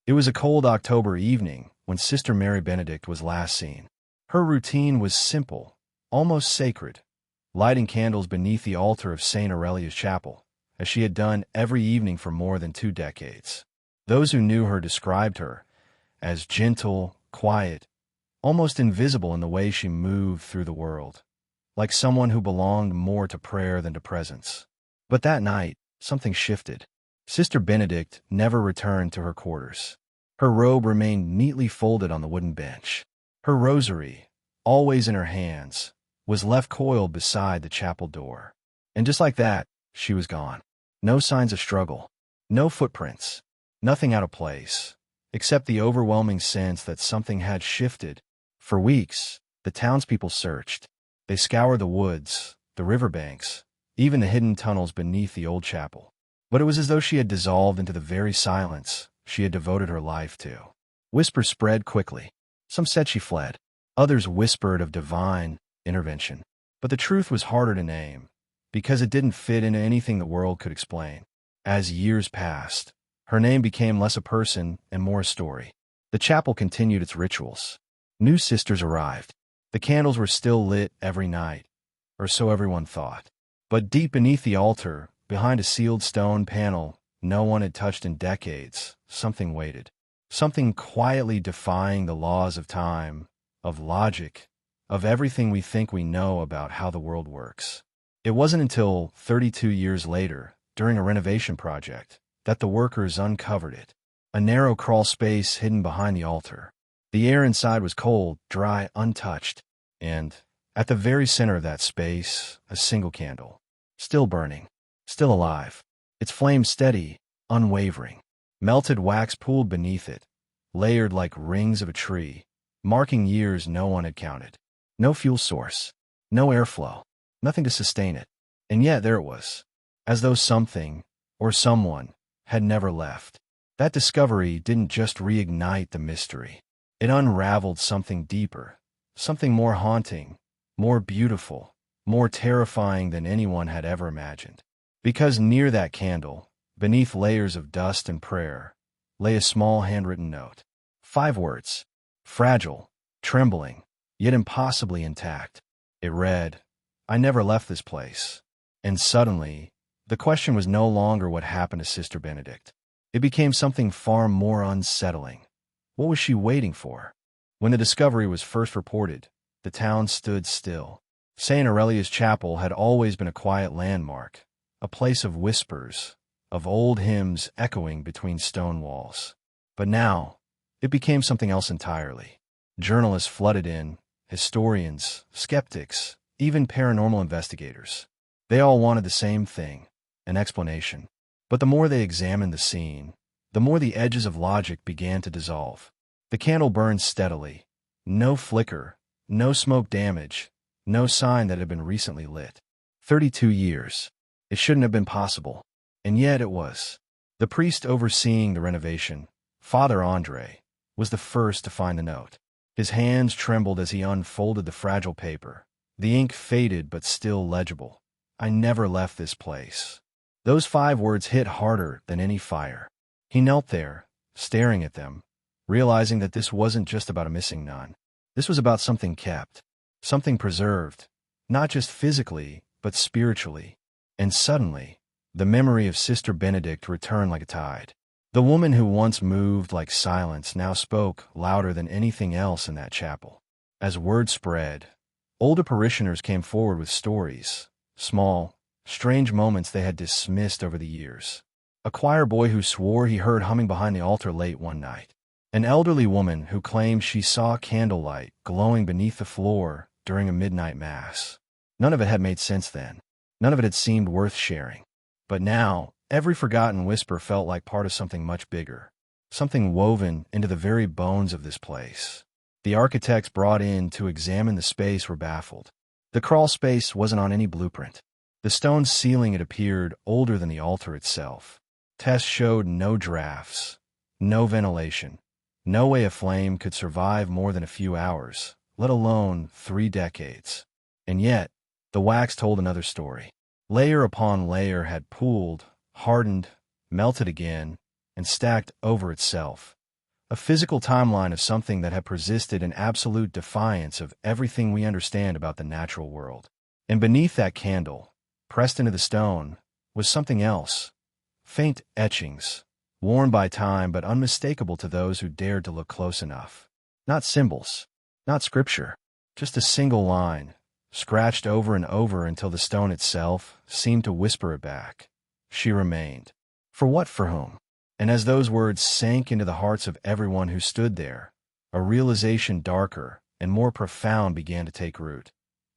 It was a cold October evening when Sister Mary Benedict was last seen. Her routine was simple, almost sacred, lighting candles beneath the altar of St. Aurelia's Chapel, as she had done every evening for more than 2 decades. Those who knew her described her as gentle, quiet, almost invisible in the way she moved through the world, like someone who belonged more to prayer than to presence. But that night, something shifted. Sister Benedict never returned to her quarters. Her robe remained neatly folded on the wooden bench. Her rosary, always in her hands, was left coiled beside the chapel door. And just like that, she was gone. No signs of struggle, no footprints, nothing out of place, except the overwhelming sense that something had shifted. For weeks, the townspeople searched. They scoured the woods, the riverbanks, even the hidden tunnels beneath the old chapel. But it was as though she had dissolved into the very silence she had devoted her life to. Whispers spread quickly. Some said she fled. Others whispered of divine intervention. But the truth was harder to name, because it didn't fit into anything the world could explain. As years passed, her name became less a person and more a story. The chapel continued its rituals. New sisters arrived. The candles were still lit every night, or so everyone thought. But deep beneath the altar, behind a sealed stone panel no one had touched in decades, something waited. Something quietly defying the laws of time, of logic, of everything we think we know about how the world works. It wasn't until 32 years later, during a renovation project, that the workers uncovered it. A narrow crawl space hidden behind the altar. The air inside was cold, dry, untouched, and, at the very center of that space, a single candle. Still burning, still alive, its flame steady, unwavering. Melted wax pooled beneath it, layered like rings of a tree, marking years no one had counted. No fuel source, no airflow, nothing to sustain it. And yet there it was, as though something, or someone, had never left. That discovery didn't just reignite the mystery. It unraveled something deeper, something more haunting, more beautiful, more terrifying than anyone had ever imagined. Because near that candle, beneath layers of dust and prayer, lay a small handwritten note. 5 words, fragile, trembling, yet impossibly intact. It read, "I never left this place." And suddenly, the question was no longer what happened to Sister Benedict. It became something far more unsettling. What was she waiting for? When the discovery was first reported, the town stood still. St. Aurelia's Chapel had always been a quiet landmark, a place of whispers, of old hymns echoing between stone walls. But now, it became something else entirely. Journalists flooded in, historians, skeptics, even paranormal investigators. They all wanted the same thing, an explanation. But the more they examined the scene, the more the edges of logic began to dissolve. The candle burned steadily. No flicker, no smoke damage, no sign that it had been recently lit. 32 years. It shouldn't have been possible. And yet it was. The priest overseeing the renovation, Father Andre, was the first to find the note. His hands trembled as he unfolded the fragile paper. The ink faded but still legible. "I never left this place." Those 5 words hit harder than any fire. He knelt there, staring at them, realizing that this wasn't just about a missing nun. This was about something kept, something preserved, not just physically, but spiritually. And suddenly, the memory of Sister Benedict returned like a tide. The woman who once moved like silence now spoke louder than anything else in that chapel. As word spread, older parishioners came forward with stories, small, strange moments they had dismissed over the years. A choir boy who swore he heard humming behind the altar late one night. An elderly woman who claimed she saw candlelight glowing beneath the floor during a midnight mass. None of it had made sense then. None of it had seemed worth sharing. But now, every forgotten whisper felt like part of something much bigger, something woven into the very bones of this place. The architects brought in to examine the space were baffled. The crawl space wasn't on any blueprint. The stone ceiling, it appeared, older than the altar itself. Tests showed no drafts, no ventilation, no way a flame could survive more than a few hours, let alone 3 decades. And yet, the wax told another story. Layer upon layer had pooled, hardened, melted again, and stacked over itself, a physical timeline of something that had persisted in absolute defiance of everything we understand about the natural world. And beneath that candle, pressed into the stone, was something else. Faint etchings, worn by time but unmistakable to those who dared to look close enough. Not symbols, not scripture, just a single line, scratched over and over until the stone itself seemed to whisper it back. She remained. For what, for whom? And as those words sank into the hearts of everyone who stood there, a realization darker and more profound began to take root.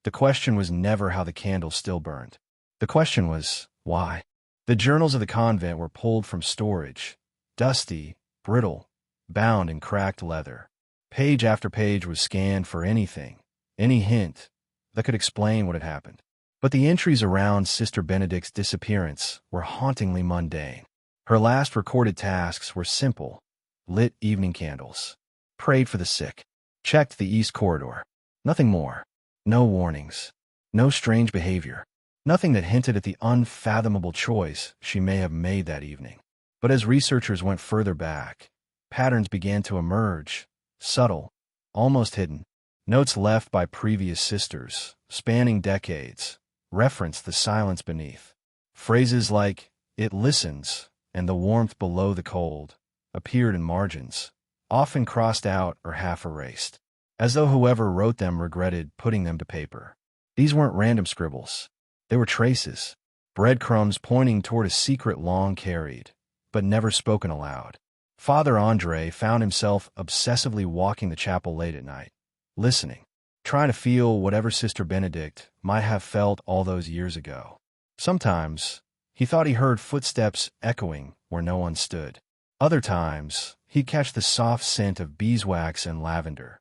The question was never how the candle still burned. The question was, why? The journals of the convent were pulled from storage, dusty, brittle, bound in cracked leather. Page after page was scanned for anything, any hint, that could explain what had happened. But the entries around Sister Benedict's disappearance were hauntingly mundane. Her last recorded tasks were simple: lit evening candles, prayed for the sick, checked the east corridor. Nothing more. No warnings. No strange behavior. Nothing that hinted at the unfathomable choice she may have made that evening. But as researchers went further back, patterns began to emerge, subtle, almost hidden. Notes left by previous sisters, spanning decades, referenced the silence beneath. Phrases like, "It listens," and "the warmth below the cold," appeared in margins, often crossed out or half erased, as though whoever wrote them regretted putting them to paper. These weren't random scribbles. They were traces, breadcrumbs pointing toward a secret long carried, but never spoken aloud. Father André found himself obsessively walking the chapel late at night, listening, trying to feel whatever Sister Benedict might have felt all those years ago. Sometimes, he thought he heard footsteps echoing where no one stood. Other times, he'd catch the soft scent of beeswax and lavender,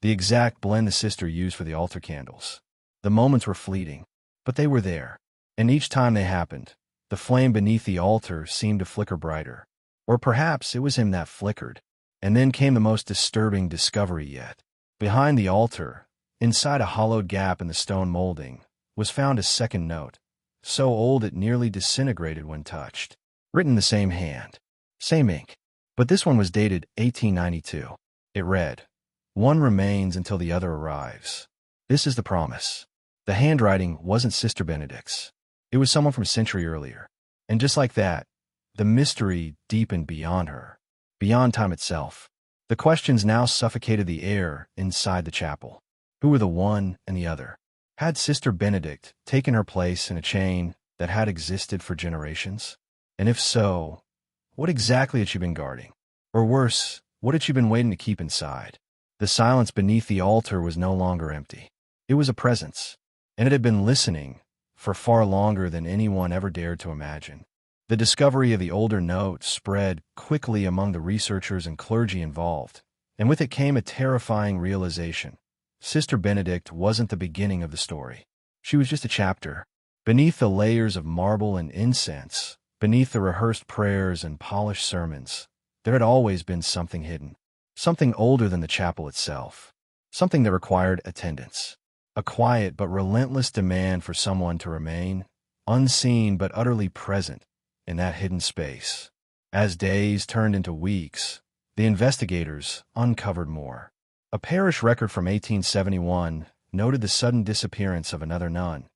the exact blend the sister used for the altar candles. The moments were fleeting, but they were there, and each time they happened, the flame beneath the altar seemed to flicker brighter. Or perhaps it was him that flickered. And then came the most disturbing discovery yet. Behind the altar, inside a hollowed gap in the stone molding, was found a second note, so old it nearly disintegrated when touched. Written in the same hand, same ink, but this one was dated 1892. It read, "One remains until the other arrives. This is the promise." The handwriting wasn't Sister Benedict's. It was someone from a century earlier. And just like that, the mystery deepened beyond her, beyond time itself. The questions now suffocated the air inside the chapel. Who were the one and the other? Had Sister Benedict taken her place in a chain that had existed for generations? And if so, what exactly had she been guarding? Or worse, what had she been waiting to keep inside? The silence beneath the altar was no longer empty. It was a presence, and it had been listening for far longer than anyone ever dared to imagine. The discovery of the older note spread quickly among the researchers and clergy involved, and with it came a terrifying realization. Sister Benedict wasn't the beginning of the story. She was just a chapter. Beneath the layers of marble and incense, beneath the rehearsed prayers and polished sermons, there had always been something hidden, something older than the chapel itself, something that required attendance. A quiet but relentless demand for someone to remain, unseen but utterly present, in that hidden space. As days turned into weeks, the investigators uncovered more. A parish record from 1871 noted the sudden disappearance of another nun,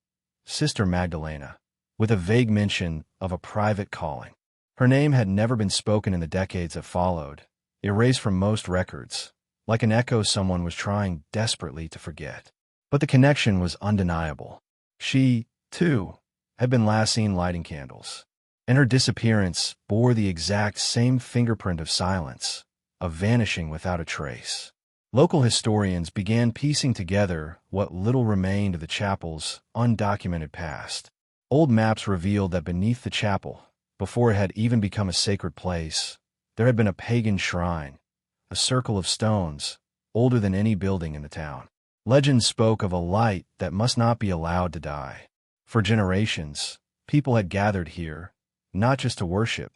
Sister Magdalena, with a vague mention of a private calling. Her name had never been spoken in the decades that followed, erased from most records, like an echo someone was trying desperately to forget. But the connection was undeniable. She, too, had been last seen lighting candles, and her disappearance bore the exact same fingerprint of silence, of vanishing without a trace. Local historians began piecing together what little remained of the chapel's undocumented past. Old maps revealed that beneath the chapel, before it had even become a sacred place, there had been a pagan shrine, a circle of stones, older than any building in the town. Legend spoke of a light that must not be allowed to die. For generations, people had gathered here, not just to worship,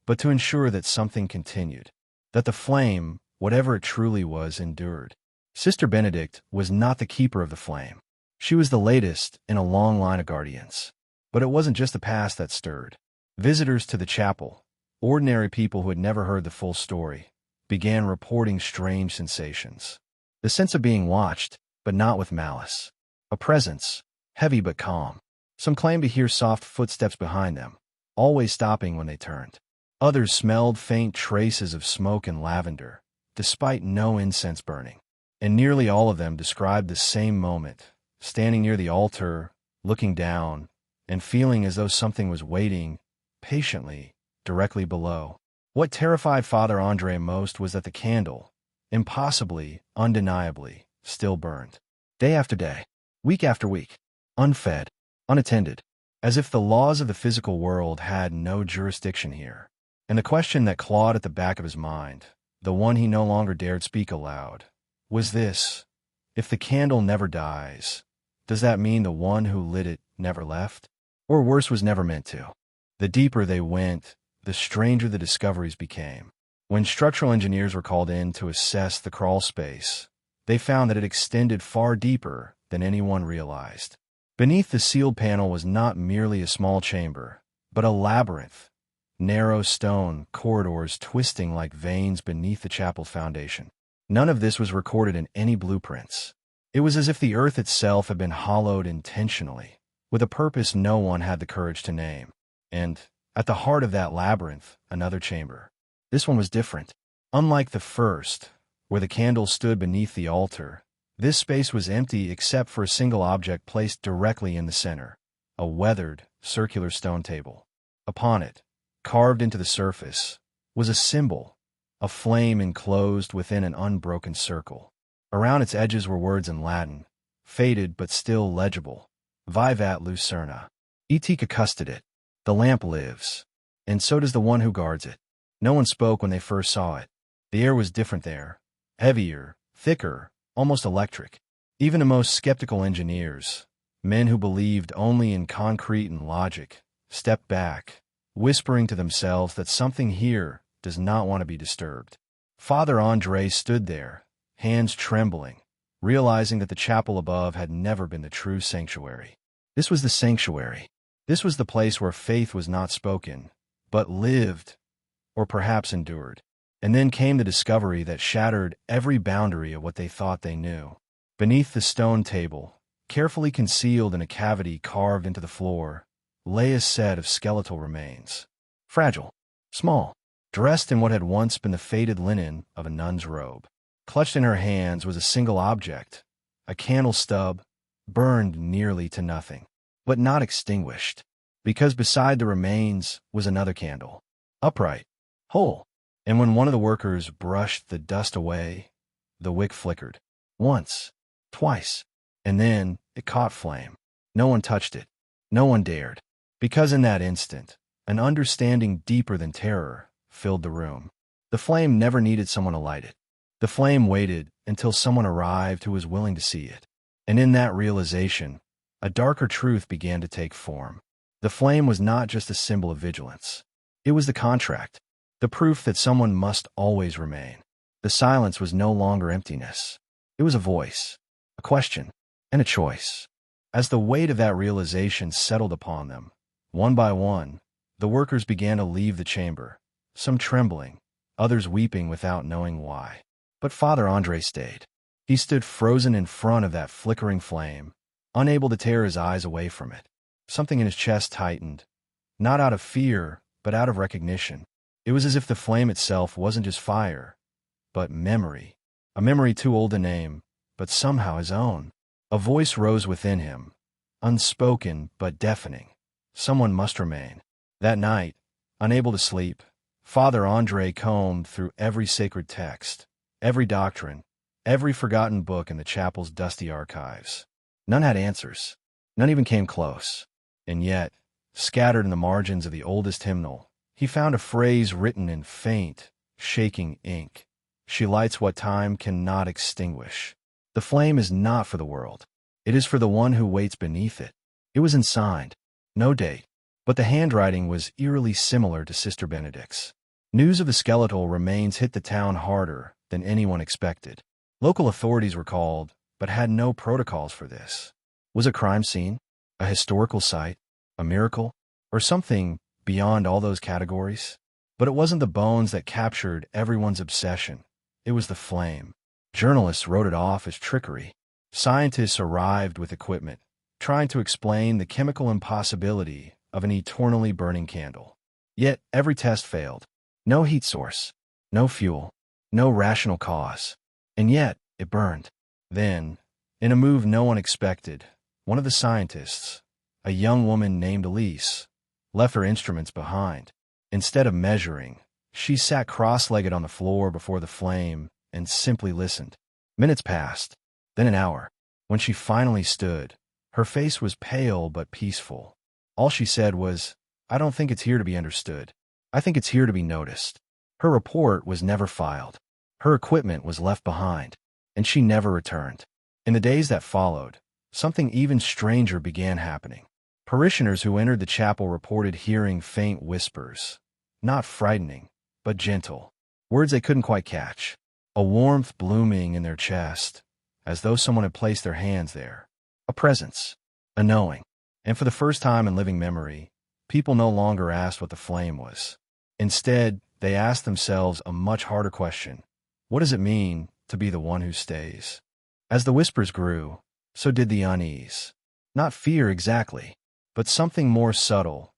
but to ensure that something continued, that the flame, whatever it truly was, endured. Sister Benedict was not the keeper of the flame. She was the latest in a long line of guardians. But it wasn't just the past that stirred. Visitors to the chapel, ordinary people who had never heard the full story, began reporting strange sensations. The sense of being watched, but not with malice. A presence, heavy but calm. Some claimed to hear soft footsteps behind them, always stopping when they turned. Others smelled faint traces of smoke and lavender, despite no incense burning. And nearly all of them described the same moment, standing near the altar, looking down, and feeling as though something was waiting, patiently, directly below. What terrified Father Andre most was that the candle, impossibly, undeniably, still burned. Day after day, week after week, unfed, unattended, as if the laws of the physical world had no jurisdiction here. And the question that clawed at the back of his mind, the one he no longer dared speak aloud, was this: if the candle never dies, does that mean the one who lit it never left? Or worse, was never meant to? The deeper they went, the stranger the discoveries became. When structural engineers were called in to assess the crawl space, they found that it extended far deeper than anyone realized. Beneath the sealed panel was not merely a small chamber, but a labyrinth, narrow stone corridors twisting like veins beneath the chapel's foundation. None of this was recorded in any blueprints. It was as if the earth itself had been hollowed intentionally, with a purpose no one had the courage to name. And, at the heart of that labyrinth, another chamber. This one was different. Unlike the first, where the candles stood beneath the altar, this space was empty except for a single object placed directly in the center, a weathered, circular stone table. Upon it, carved into the surface, was a symbol, a flame enclosed within an unbroken circle. Around its edges were words in Latin, faded but still legible. Vivat Lucerna. Etica custodit. The lamp lives, and so does the one who guards it. No one spoke when they first saw it. The air was different there, heavier, thicker, almost electric. Even the most skeptical engineers, men who believed only in concrete and logic, stepped back, whispering to themselves that something here does not want to be disturbed. Father Andre stood there, hands trembling, realizing that the chapel above had never been the true sanctuary. This was the sanctuary. This was the place where faith was not spoken, but lived, or perhaps endured. And then came the discovery that shattered every boundary of what they thought they knew. Beneath the stone table, carefully concealed in a cavity carved into the floor, lay a set of skeletal remains. Fragile, small, dressed in what had once been the faded linen of a nun's robe. Clutched in her hands was a single object, a candle stub, burned nearly to nothing, but not extinguished, because beside the remains was another candle, upright, whole. And when one of the workers brushed the dust away, the wick flickered. Once, twice, and then it caught flame. No one touched it. No one dared. Because in that instant, an understanding deeper than terror filled the room. The flame never needed someone to light it. The flame waited until someone arrived who was willing to see it. And in that realization, a darker truth began to take form. The flame was not just a symbol of vigilance. It was the contract. The proof that someone must always remain. The silence was no longer emptiness. It was a voice, a question, and a choice. As the weight of that realization settled upon them, one by one, the workers began to leave the chamber, some trembling, others weeping without knowing why. But Father Andre stayed. He stood frozen in front of that flickering flame, unable to tear his eyes away from it. Something in his chest tightened, not out of fear, but out of recognition. It was as if the flame itself wasn't just fire, but memory. A memory too old to name, but somehow his own. A voice rose within him, unspoken but deafening. Someone must remain. That night, unable to sleep, Father Andre combed through every sacred text, every doctrine, every forgotten book in the chapel's dusty archives. None had answers. None even came close. And yet, scattered in the margins of the oldest hymnal, he found a phrase written in faint, shaking ink. She lights what time cannot extinguish. The flame is not for the world. It is for the one who waits beneath it. It was unsigned. No date. But the handwriting was eerily similar to Sister Benedict's. News of the skeletal remains hit the town harder than anyone expected. Local authorities were called, but had no protocols for this. Was a crime scene? A historical site? A miracle? Or something beyond all those categories? But it wasn't the bones that captured everyone's obsession. It was the flame. Journalists wrote it off as trickery. Scientists arrived with equipment, trying to explain the chemical impossibility of an eternally burning candle. Yet every test failed. No heat source, no fuel, no rational cause. And yet it burned. Then, in a move no one expected, one of the scientists, a young woman named Elise, left her instruments behind. Instead of measuring, she sat cross-legged on the floor before the flame and simply listened. Minutes passed, then an hour. When she finally stood, her face was pale but peaceful. All she said was, "I don't think it's here to be understood. I think it's here to be noticed." Her report was never filed. Her equipment was left behind, and she never returned. In the days that followed, something even stranger began happening. Parishioners who entered the chapel reported hearing faint whispers, not frightening, but gentle, words they couldn't quite catch, a warmth blooming in their chest, as though someone had placed their hands there, a presence, a knowing. And for the first time in living memory, people no longer asked what the flame was. Instead, they asked themselves a much harder question. What does it mean to be the one who stays? As the whispers grew, so did the unease. Not fear exactly, but something more subtle,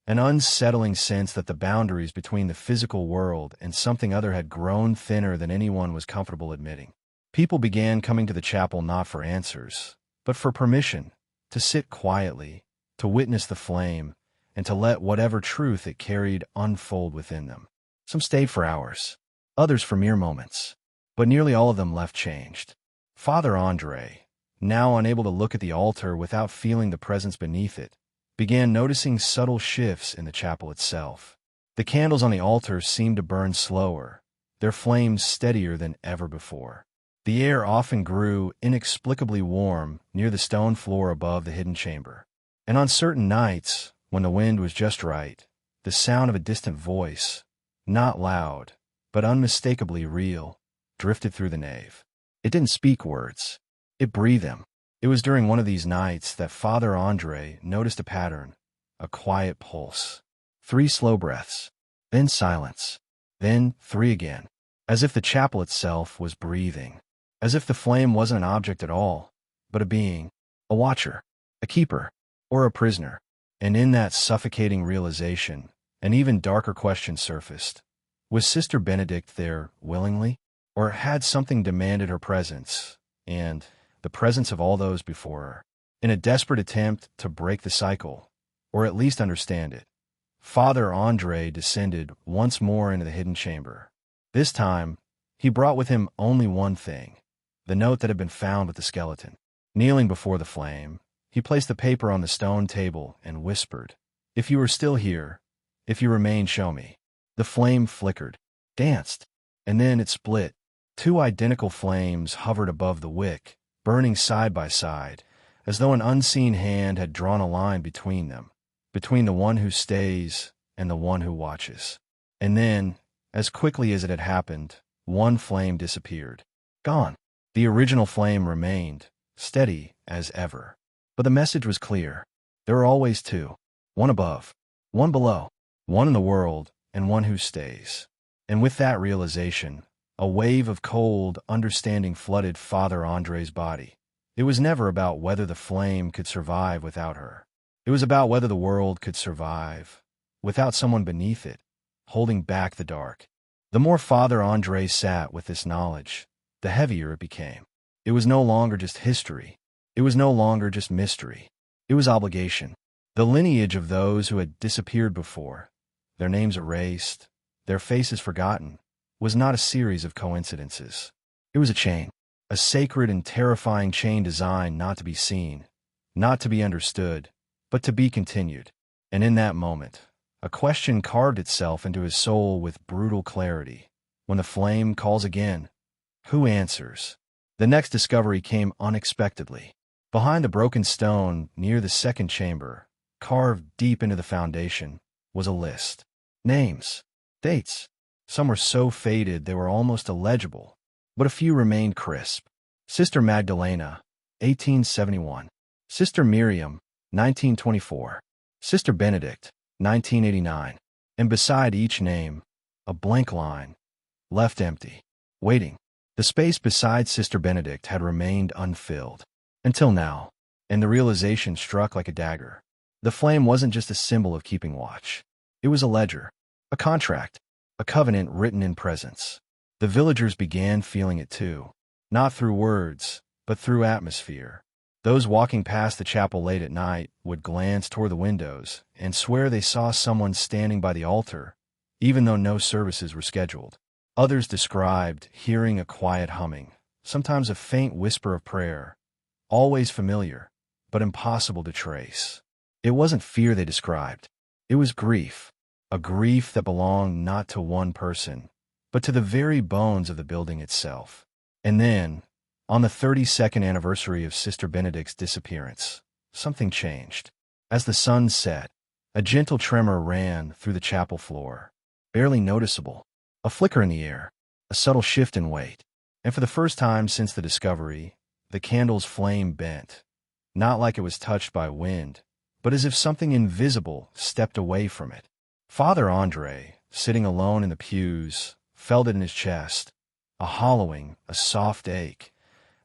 an unsettling sense that the boundaries between the physical world and something other had grown thinner than anyone was comfortable admitting. People began coming to the chapel not for answers, but for permission, to sit quietly, to witness the flame, and to let whatever truth it carried unfold within them. Some stayed for hours, others for mere moments, but nearly all of them left changed. Father Andre, now unable to look at the altar without feeling the presence beneath it, began noticing subtle shifts in the chapel itself. The candles on the altar seemed to burn slower, their flames steadier than ever before. The air often grew inexplicably warm near the stone floor above the hidden chamber. And on certain nights, when the wind was just right, the sound of a distant voice, not loud, but unmistakably real, drifted through the nave. It didn't speak words. It breathed them. It was during one of these nights that Father Andre noticed a pattern, a quiet pulse. 3 slow breaths, then silence, then 3 again, as if the chapel itself was breathing, as if the flame wasn't an object at all, but a being, a watcher, a keeper, or a prisoner. And in that suffocating realization, an even darker question surfaced. Was Sister Benedict there willingly, or had something demanded her presence, and the presence of all those before her? In a desperate attempt to break the cycle, or at least understand it, Father Andre descended once more into the hidden chamber. This time, he brought with him only one thing, the note that had been found with the skeleton. Kneeling before the flame, he placed the paper on the stone table and whispered, "If you are still here, if you remain, show me." The flame flickered, danced, and then it split. 2 identical flames hovered above the wick, burning side by side, as though an unseen hand had drawn a line between them, between the one who stays and the one who watches. And then, as quickly as it had happened, one flame disappeared. Gone. The original flame remained, steady as ever. But the message was clear. There are always 2, one above, one below, one in the world, and one who stays. And with that realization, a wave of cold understanding flooded Father Andre's body. It was never about whether the flame could survive without her. It was about whether the world could survive without someone beneath it, holding back the dark. The more Father Andre sat with this knowledge, the heavier it became. It was no longer just history. It was no longer just mystery. It was obligation. The lineage of those who had disappeared before, their names erased, their faces forgotten, was not a series of coincidences. It was a chain, a sacred and terrifying chain designed not to be seen, not to be understood, but to be continued. And in that moment, a question carved itself into his soul with brutal clarity. When the flame calls again, who answers? The next discovery came unexpectedly. Behind the broken stone near the second chamber, carved deep into the foundation, was a list. Names, dates. Some were so faded they were almost illegible, but a few remained crisp. Sister Magdalena, 1871. Sister Miriam, 1924. Sister Benedict, 1989. And beside each name, A blank line, left empty, waiting. The space beside Sister Benedict had remained unfilled. Until now, and the realization struck like a dagger. The flame wasn't just a symbol of keeping watch. It was a ledger, a contract, a covenant written in presence. The villagers began feeling it too, not through words, but through atmosphere. Those walking past the chapel late at night would glance toward the windows and swear they saw someone standing by the altar, even though no services were scheduled. Others described hearing a quiet humming, sometimes a faint whisper of prayer, always familiar, but impossible to trace. It wasn't fear they described. It was grief, a grief that belonged not to one person, but to the very bones of the building itself. And then, on the 32nd anniversary of Sister Benedict's disappearance, something changed. As the sun set, a gentle tremor ran through the chapel floor, barely noticeable, a flicker in the air, a subtle shift in weight. And for the first time since the discovery, the candle's flame bent, not like it was touched by wind, but as if something invisible stepped away from it. Father Andre, sitting alone in the pews, felt it in his chest, a hollowing, a soft ache,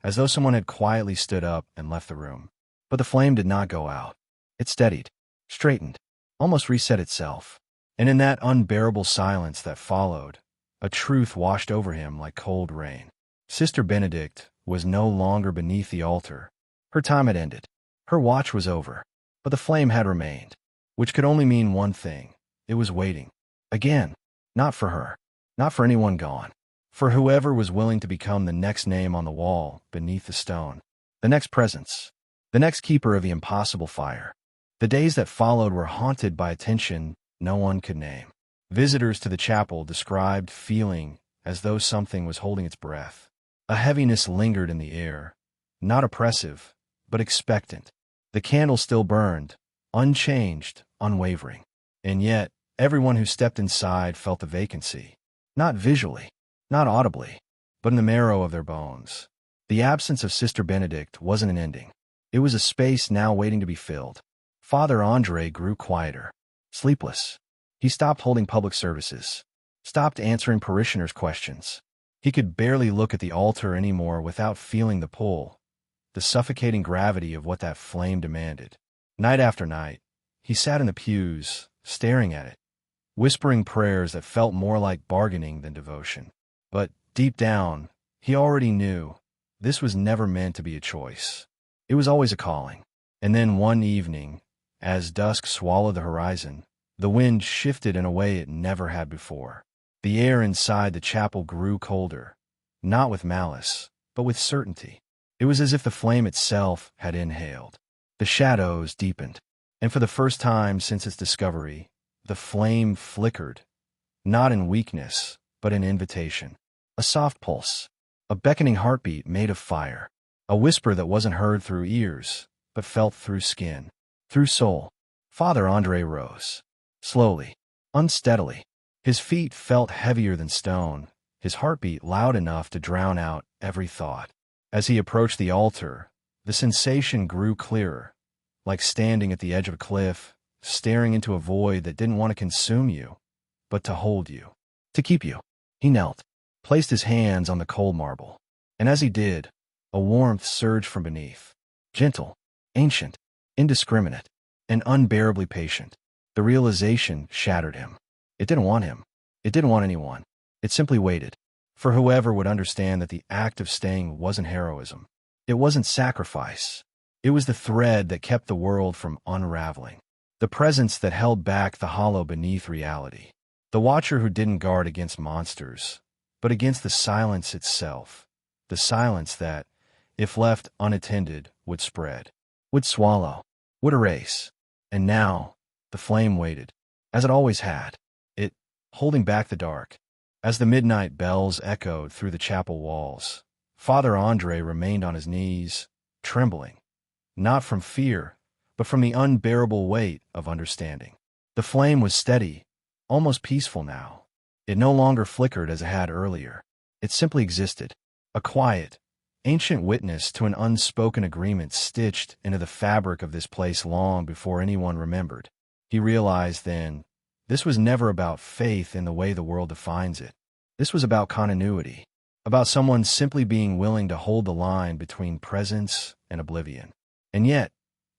as though someone had quietly stood up and left the room. But the flame did not go out. It steadied, straightened, almost reset itself. And in that unbearable silence that followed, a truth washed over him like cold rain. Sister Benedict was no longer beneath the altar. Her time had ended. Her watch was over. But the flame had remained, which could only mean one thing. It was waiting. Again. Not for her. Not for anyone gone. For whoever was willing to become the next name on the wall beneath the stone. The next presence. The next keeper of the impossible fire. The days that followed were haunted by a tension no one could name. Visitors to the chapel described feeling as though something was holding its breath. A heaviness lingered in the air, not oppressive, but expectant. The candle still burned, unchanged, unwavering. And yet, everyone who stepped inside felt the vacancy. Not visually, not audibly, but in the marrow of their bones. The absence of Sister Benedict wasn't an ending. It was a space now waiting to be filled. Father Andre grew quieter, sleepless. He stopped holding public services, stopped answering parishioners' questions. He could barely look at the altar anymore without feeling the pull, the suffocating gravity of what that flame demanded. Night after night, he sat in the pews, staring at it, whispering prayers that felt more like bargaining than devotion. But deep down, he already knew this was never meant to be a choice. It was always a calling. And then one evening, as dusk swallowed the horizon, the wind shifted in a way it never had before. The air inside the chapel grew colder, not with malice, but with certainty. It was as if the flame itself had inhaled. The shadows deepened, and for the first time since its discovery, the flame flickered, not in weakness, but in invitation. A soft pulse, a beckoning heartbeat made of fire, a whisper that wasn't heard through ears, but felt through skin, through soul. Father Andre rose, slowly, unsteadily. His feet felt heavier than stone, his heartbeat loud enough to drown out every thought. As he approached the altar, the sensation grew clearer, like standing at the edge of a cliff, staring into a void that didn't want to consume you, but to hold you, to keep you. He knelt, placed his hands on the cold marble, and as he did, a warmth surged from beneath, gentle, ancient, indiscriminate, and unbearably patient. The realization shattered him. It didn't want him. It didn't want anyone. It simply waited for whoever would understand that the act of staying wasn't heroism. It wasn't sacrifice. It was the thread that kept the world from unraveling. The presence that held back the hollow beneath reality. The watcher who didn't guard against monsters, but against the silence itself. The silence that, if left unattended, would spread, would swallow, would erase. And now, the flame waited, as it always had. Holding back the dark. As the midnight bells echoed through the chapel walls, Father Andre remained on his knees, trembling, not from fear, but from the unbearable weight of understanding. The flame was steady, almost peaceful now. It no longer flickered as it had earlier. It simply existed, a quiet, ancient witness to an unspoken agreement stitched into the fabric of this place long before anyone remembered. He realized then, This was never about faith in the way the world defines it. This was about continuity, about someone simply being willing to hold the line between presence and oblivion. And yet,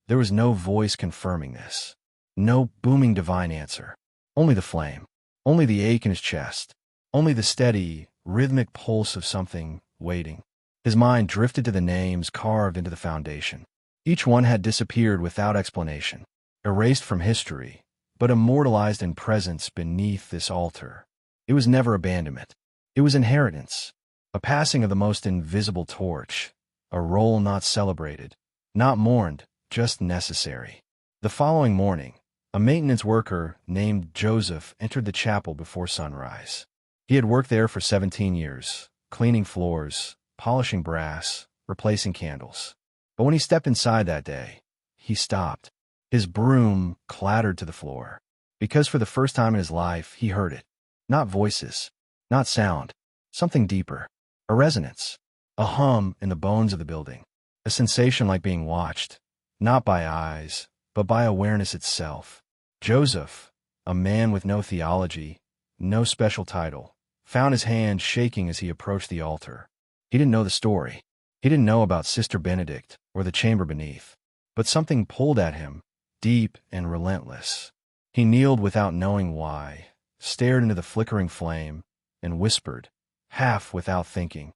there was no voice confirming this. No booming divine answer. Only the flame. Only the ache in his chest. Only the steady, rhythmic pulse of something waiting. His mind drifted to the names carved into the foundation. Each one had disappeared without explanation, erased from history, but immortalized in presence beneath this altar. It was never abandonment. It was inheritance, a passing of the most invisible torch, a role not celebrated, not mourned, just necessary. The following morning, a maintenance worker named Joseph entered the chapel before sunrise. He had worked there for 17 years, cleaning floors, polishing brass, replacing candles. But when he stepped inside that day, he stopped. His broom clattered to the floor, because for the first time in his life, he heard it. Not voices, not sound, something deeper, a resonance, a hum in the bones of the building, a sensation like being watched, not by eyes, but by awareness itself. Joseph, a man with no theology, no special title, found his hand shaking as he approached the altar. He didn't know the story. He didn't know about Sister Benedict or the chamber beneath, but something pulled at him, deep and relentless. He kneeled without knowing why, stared into the flickering flame, and whispered, half without thinking,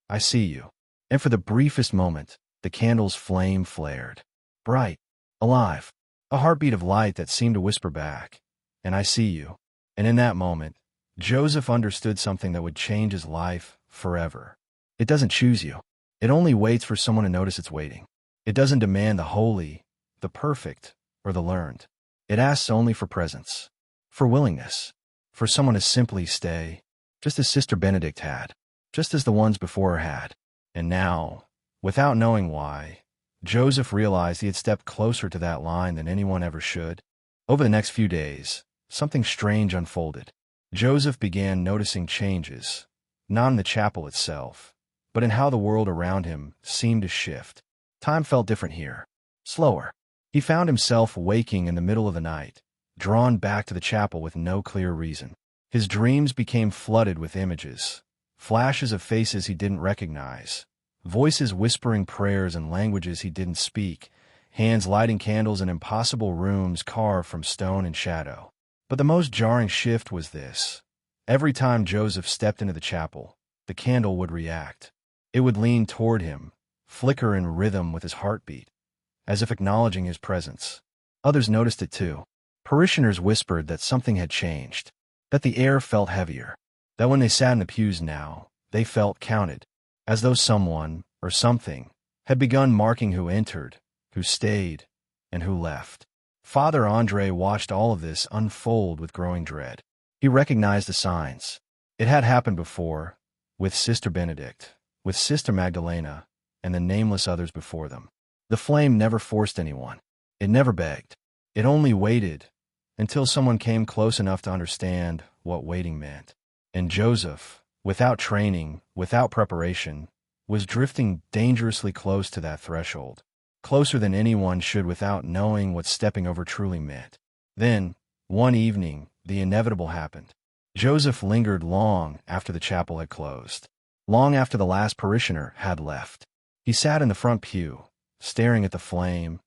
"I see you." And for the briefest moment, the candle's flame flared. Bright, alive, a heartbeat of light that seemed to whisper back, "And I see you." And in that moment, Joseph understood something that would change his life forever. It doesn't choose you. It only waits for someone to notice it's waiting. It doesn't demand the holy, the perfect, or the learned. It asks only for presence, for willingness, for someone to simply stay, just as Sister Benedict had, just as the ones before her had. And now, without knowing why, Joseph realized he had stepped closer to that line than anyone ever should. Over the next few days, something strange unfolded. Joseph began noticing changes, not in the chapel itself, but in how the world around him seemed to shift. Time felt different here, slower. He found himself waking in the middle of the night, drawn back to the chapel with no clear reason. His dreams became flooded with images, flashes of faces he didn't recognize, voices whispering prayers in languages he didn't speak, hands lighting candles in impossible rooms carved from stone and shadow. But the most jarring shift was this. Every time Joseph stepped into the chapel, the candle would react. It would lean toward him, flicker in rhythm with his heartbeat, as if acknowledging his presence. Others noticed it too. Parishioners whispered that something had changed, that the air felt heavier, that when they sat in the pews now, they felt counted, as though someone, or something, had begun marking who entered, who stayed, and who left. Father Andre watched all of this unfold with growing dread. He recognized the signs. It had happened before, with Sister Benedict, with Sister Magdalena, and the nameless others before them. The flame never forced anyone. It never begged. It only waited until someone came close enough to understand what waiting meant. And Joseph, without training, without preparation, was drifting dangerously close to that threshold, closer than anyone should without knowing what stepping over truly meant. Then, one evening, the inevitable happened. Joseph lingered long after the chapel had closed, long after the last parishioner had left. He sat in the front pew, staring at the flame,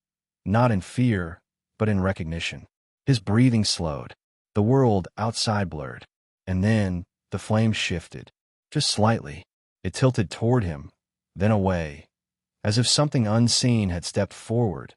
not in fear, but in recognition. His breathing slowed. The world outside blurred. And then the flame shifted, just slightly. It tilted toward him, then away, as if something unseen had stepped forward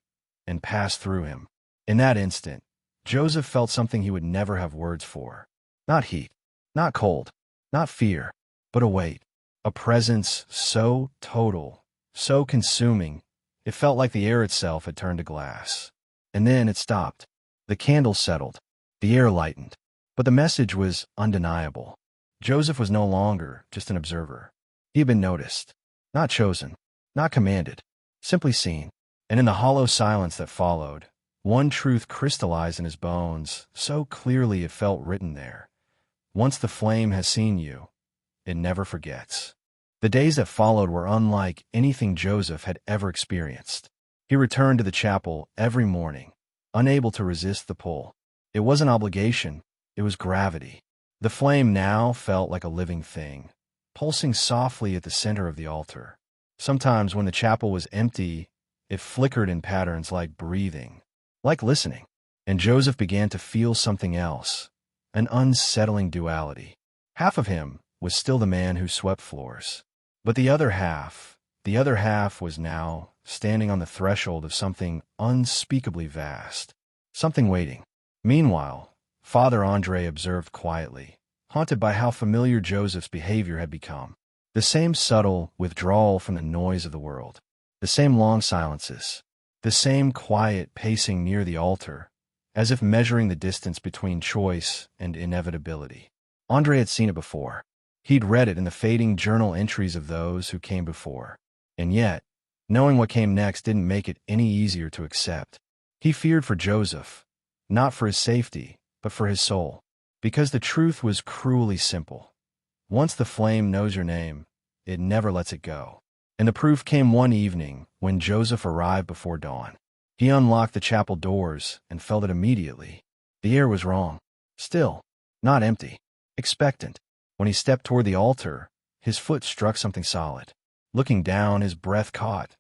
and passed through him. In that instant, Joseph felt something he would never have words for. Not heat, not cold, not fear, but a weight, a presence so total, so consuming, it felt like the air itself had turned to glass. And then it stopped. The candle settled. The air lightened. But the message was undeniable. Joseph was no longer just an observer. He had been noticed, not chosen, not commanded, simply seen. And in the hollow silence that followed, one truth crystallized in his bones, so clearly it felt written there. Once the flame has seen you, it never forgets. The days that followed were unlike anything Joseph had ever experienced. He returned to the chapel every morning, unable to resist the pull. It was an obligation, It was gravity. The flame now felt like a living thing, pulsing softly at the center of the altar. Sometimes when the chapel was empty, it flickered in patterns like breathing, like listening. And Joseph began to feel something else, an unsettling duality. Half of him was still the man who swept floors. But the other half was now standing on the threshold of something unspeakably vast, something waiting. Meanwhile, Father Andre observed quietly, haunted by how familiar Joseph's behavior had become. The same subtle withdrawal from the noise of the world, the same long silences, the same quiet pacing near the altar, as if measuring the distance between choice and inevitability. Andre had seen it before. He'd read it in the fading journal entries of those who came before. And yet, knowing what came next didn't make it any easier to accept. He feared for Joseph, not for his safety, but for his soul. Because the truth was cruelly simple. Once the flame knows your name, it never lets it go. And the proof came one evening when Joseph arrived before dawn. He unlocked the chapel doors and felt it immediately. The air was wrong. Still, not empty. Expectant. When he stepped toward the altar, his foot struck something solid. Looking down, his breath caught.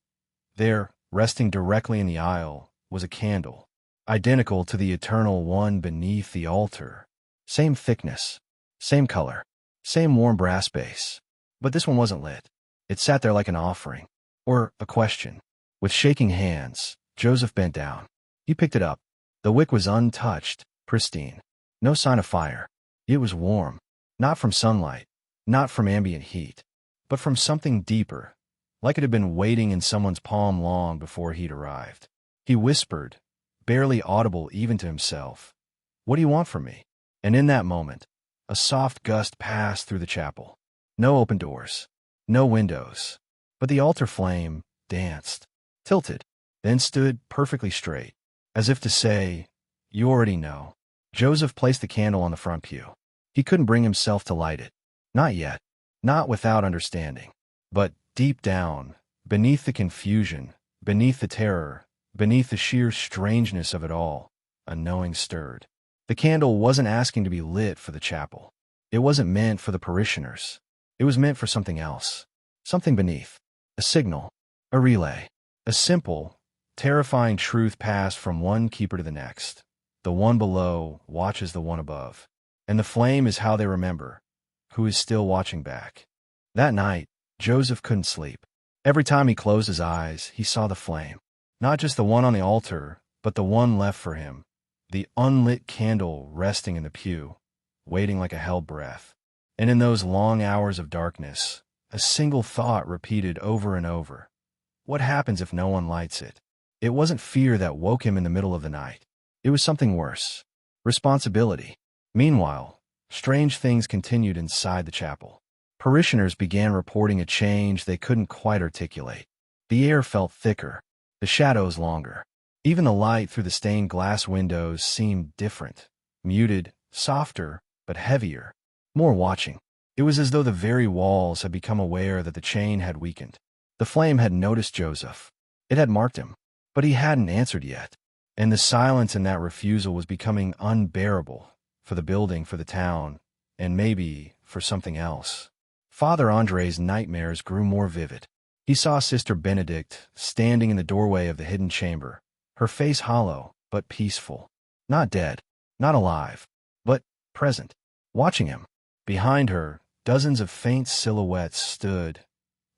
There, resting directly in the aisle, was a candle, identical to the eternal one beneath the altar. Same thickness, same color, same warm brass base. But this one wasn't lit. It sat there like an offering, or a question. With shaking hands, Joseph bent down. He picked it up. The wick was untouched, pristine. No sign of fire. It was warm, not from sunlight, not from ambient heat, but from something deeper, like it had been waiting in someone's palm long before he'd arrived. He whispered, barely audible even to himself, "What do you want from me?" And in that moment, a soft gust passed through the chapel. No open doors, no windows, but the altar flame danced, tilted, then stood perfectly straight, as if to say, "You already know." Joseph placed the candle on the front pew. He couldn't bring himself to light it. Not yet. Not without understanding. But deep down, beneath the confusion, beneath the terror, beneath the sheer strangeness of it all, a knowing stirred. The candle wasn't asking to be lit for the chapel. It wasn't meant for the parishioners. It was meant for something else. Something beneath. A signal. A relay. A simple, terrifying truth passed from one keeper to the next. The one below watches the one above. And the flame is how they remember, who is still watching back. That night, Joseph couldn't sleep. Every time he closed his eyes, he saw the flame. Not just the one on the altar, but the one left for him. The unlit candle resting in the pew, waiting like a held breath. And in those long hours of darkness, a single thought repeated over and over. What happens if no one lights it? It wasn't fear that woke him in the middle of the night. It was something worse. Responsibility. Meanwhile, strange things continued inside the chapel. Parishioners began reporting a change they couldn't quite articulate. The air felt thicker, the shadows longer. Even the light through the stained glass windows seemed different, muted, softer, but heavier, more watching. It was as though the very walls had become aware that the chain had weakened. The flame had noticed Joseph. It had marked him, but he hadn't answered yet. And the silence in that refusal was becoming unbearable for the building, for the town, and maybe for something else. Father Andre's nightmares grew more vivid. He saw Sister Benedict standing in the doorway of the hidden chamber, her face hollow but peaceful. Not dead, not alive, but present, watching him. Behind her, dozens of faint silhouettes stood.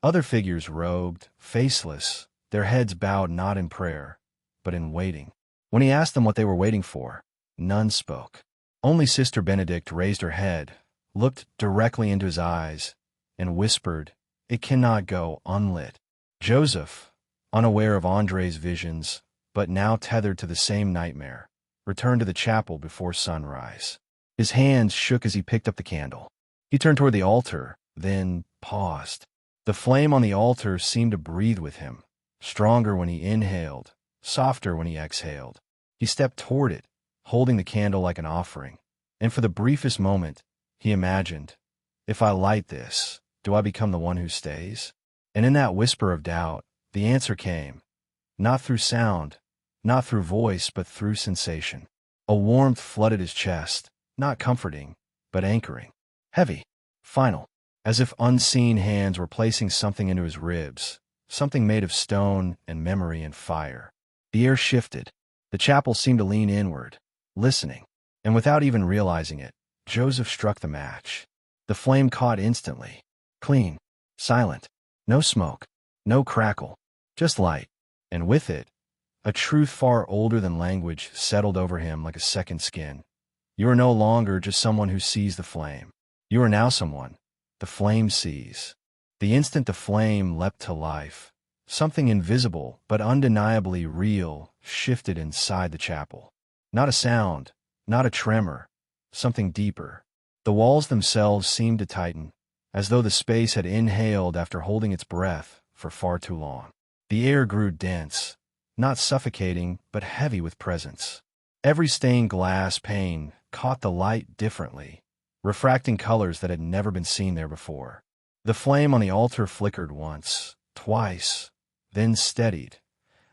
Other figures robed, faceless, their heads bowed not in prayer, but in waiting. When he asked them what they were waiting for, none spoke. Only Sister Benedict raised her head, looked directly into his eyes, and whispered, "It cannot go unlit." Joseph, unaware of Andre's visions, but now tethered to the same nightmare, returned to the chapel before sunrise. His hands shook as he picked up the candle. He turned toward the altar, then paused. The flame on the altar seemed to breathe with him, stronger when he inhaled, softer when he exhaled. He stepped toward it, holding the candle like an offering, and for the briefest moment, he imagined, if I light this, do I become the one who stays? And in that whisper of doubt, the answer came, not through sound, not through voice, but through sensation. A warmth flooded his chest, not comforting, but anchoring. Heavy. Final. As if unseen hands were placing something into his ribs, something made of stone and memory and fire. The air shifted. The chapel seemed to lean inward, listening. And without even realizing it, Joseph struck the match. The flame caught instantly. Clean. Silent. No smoke. No crackle. Just light. And with it, a truth far older than language settled over him like a second skin. You are no longer just someone who sees the flame. You are now someone the flame sees. The instant the flame leapt to life, something invisible but undeniably real shifted inside the chapel. Not a sound, not a tremor, something deeper. The walls themselves seemed to tighten, as though the space had inhaled after holding its breath for far too long. The air grew dense, not suffocating, but heavy with presence. Every stained glass pane caught the light differently, refracting colors that had never been seen there before. The flame on the altar flickered once, twice, then steadied,